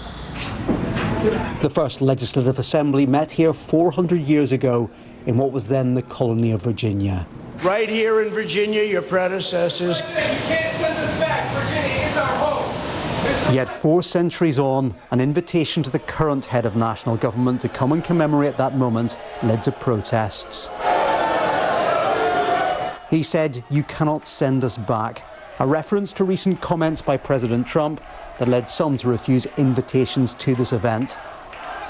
The first Legislative Assembly met here 400 years ago in what was then the colony of Virginia. Right here in Virginia, your predecessors. You can't send us back. Virginia is our home. Yet 4 centuries on, an invitation to the current head of national government to come and commemorate that moment led to protests. He said, "You cannot send us back," a reference to recent comments by President Trump that led some to refuse invitations to this event.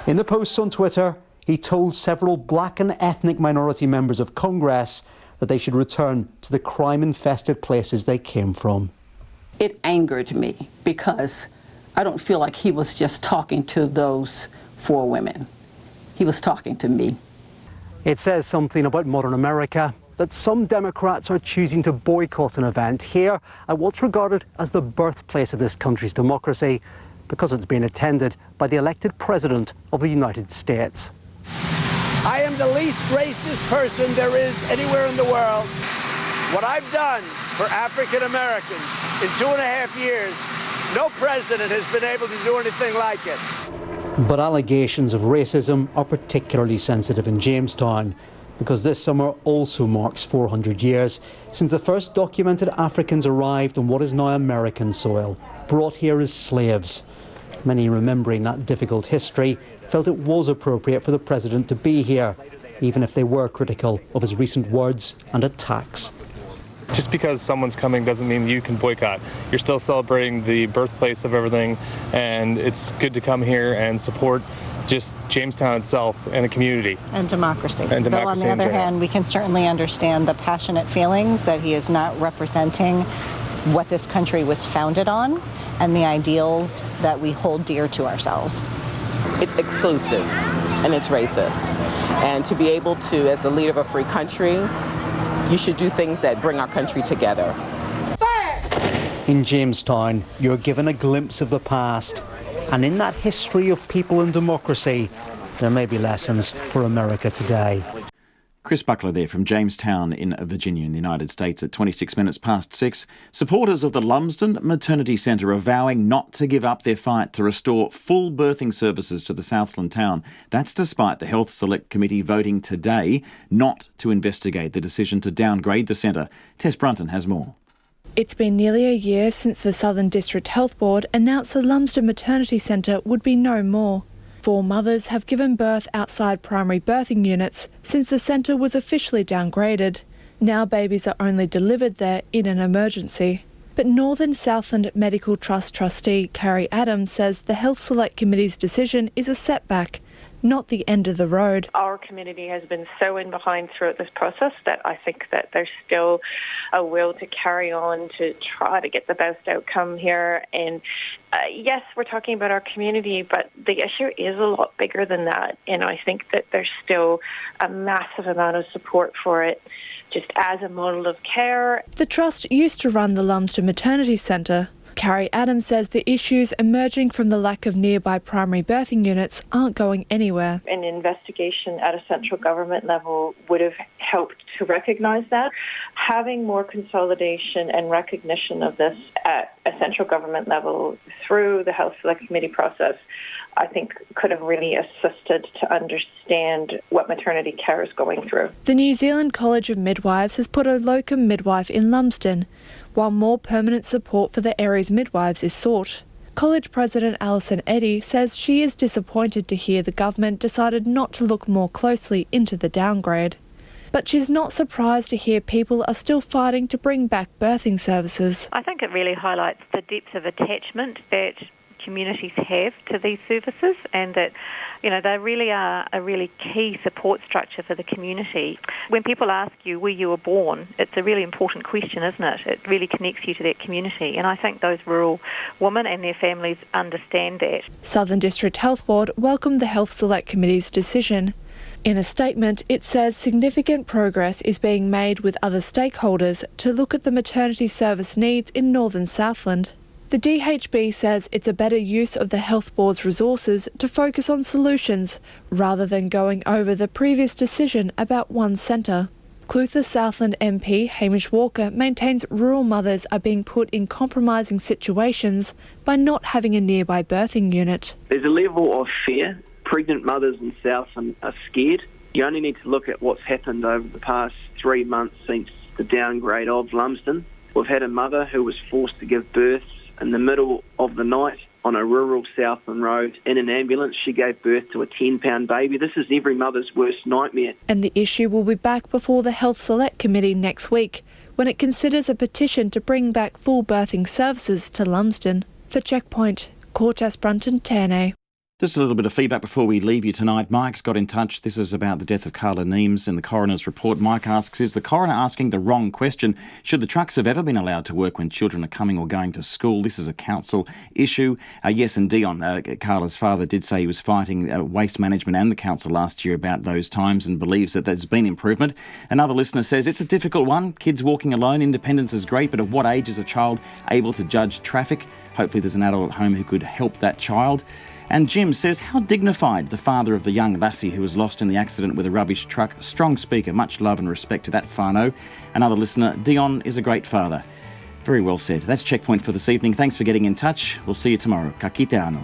In the posts on Twitter, he told several black and ethnic minority members of Congress that they should return to the crime-infested places they came from. It angered me because I don't feel like he was just talking to those 4 women. He was talking to me. It says something about modern America that some Democrats are choosing to boycott an event here at what's regarded as the birthplace of this country's democracy because it's been attended by the elected President of the United States. I am the least racist person there is anywhere in the world. What I've done for African Americans in 2.5 years, no president has been able to do anything like it. But allegations of racism are particularly sensitive in Jamestown, because this summer also marks 400 years since the first documented Africans arrived on what is now American soil, brought here as slaves. Many, remembering that difficult history, felt it was appropriate for the president to be here, even if they were critical of his recent words and attacks. Just because someone's coming doesn't mean you can boycott. You're still celebrating the birthplace of everything, and it's good to come here and support just Jamestown itself and the community. And democracy. And democracy. Though on the other hand, we can certainly understand the passionate feelings that he is not representing what this country was founded on and the ideals that we hold dear to ourselves. It's exclusive and it's racist. And to be able to, as a leader of a free country, you should do things that bring our country together. In Jamestown, you're given a glimpse of the past. And in that history of people and democracy, there may be lessons for America today. Chris Buckler there from Jamestown in Virginia in the United States at 26 minutes past 6. Supporters of the Lumsden Maternity Centre are vowing not to give up their fight to restore full birthing services to the Southland town. That's despite the Health Select Committee voting today not to investigate the decision to downgrade the centre. Tess Brunton has more. It's been nearly a year since the Southern District Health Board announced the Lumsden Maternity Centre would be no more. 4 mothers have given birth outside primary birthing units since the centre was officially downgraded. Now babies are only delivered there in an emergency. But Northern Southland Medical Trust trustee Carrie Adams says the Health Select Committee's decision is a setback, not the end of the road. Our community has been so in behind throughout this process that I think that there's still a will to carry on to try to get the best outcome here. And yes, we're talking about our community, but the issue is a lot bigger than that. And I think that there's still a massive amount of support for it, just as a model of care. The Trust used to run the Lumsden Maternity Centre. Carrie Adams says the issues emerging from the lack of nearby primary birthing units aren't going anywhere. An investigation at a central government level would have helped to recognise that. Having more consolidation and recognition of this at a central government level through the Health Select Committee process, I think could have really assisted to understand what maternity care is going through. The New Zealand College of Midwives has put a locum midwife in Lumsden, while more permanent support for the area's midwives is sought. College President Alison Eddy says she is disappointed to hear the government decided not to look more closely into the downgrade. But she's not surprised to hear people are still fighting to bring back birthing services. I think it really highlights the depth of attachment that communities have to these services, and that, you know, they really are a really key support structure for the community. When people ask you where you were born, it's a really important question, isn't it? It really connects you to that community, and I think those rural women and their families understand that. Southern District Health Board welcomed the Health Select Committee's decision. In a statement, it says significant progress is being made with other stakeholders to look at the maternity service needs in northern Southland. The DHB says it's a better use of the Health Board's resources to focus on solutions rather than going over the previous decision about one centre. Clutha Southland MP Hamish Walker maintains rural mothers are being put in compromising situations by not having a nearby birthing unit. There's a level of fear. Pregnant mothers in Southland are scared. You only need to look at what's happened over the past 3 months since the downgrade of Lumsden. We've had a mother who was forced to give birth in the middle of the night on a rural Southland road in an ambulance. She gave birth to a 10-pound baby. This is every mother's worst nightmare. And the issue will be back before the Health Select Committee next week, when it considers a petition to bring back full birthing services to Lumsden. For Checkpoint, Cortas Brunton, Tane. Just a little bit of feedback before we leave you tonight. Mike's got in touch. This is about the death of Carla Neems in the coroner's report. Mike asks, is the coroner asking the wrong question? Should the trucks have ever been allowed to work when children are coming or going to school? This is a council issue. Yes, and Dion, Carla's father, did say he was fighting Waste Management and the council last year about those times and believes that there's been improvement. Another listener says, it's a difficult one. Kids walking alone, independence is great, but at what age is a child able to judge traffic? Hopefully there's an adult at home who could help that child. And Jim says, how dignified the father of the young lassie who was lost in the accident with a rubbish truck. Strong speaker, much love and respect to that whānau. Another listener, Dion is a great father. Very well said. That's Checkpoint for this evening. Thanks for getting in touch. We'll see you tomorrow. Ka kite anō.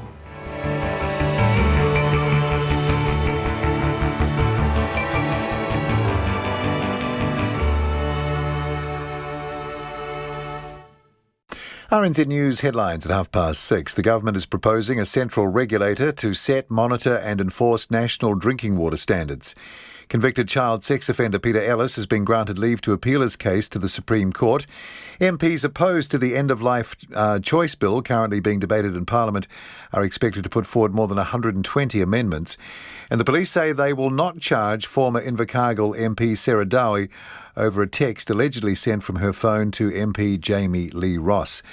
RNZ News headlines at 6:30. The government is proposing a central regulator to set, monitor and enforce national drinking water standards. Convicted child sex offender Peter Ellis has been granted leave to appeal his case to the Supreme Court. MPs opposed to the end-of-life choice bill currently being debated in Parliament are expected to put forward more than 120 amendments. And the police say they will not charge former Invercargill MP Sarah Dowie over a text allegedly sent from her phone to MP Jamie Lee Ross.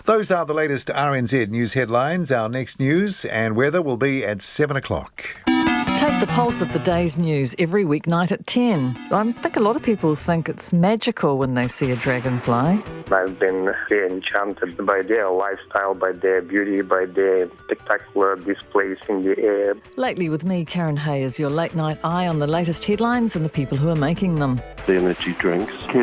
Those are the latest RNZ News headlines. Our next news and weather will be at 7 o'clock. Take the pulse of the day's news every weeknight at 10. I think a lot of people think it's magical when they see a dragonfly. I've been very enchanted by their lifestyle, by their beauty, by their spectacular displays in the air. Lately with me, Karen Hay, is your late night eye on the latest headlines and the people who are making them. The energy drinks can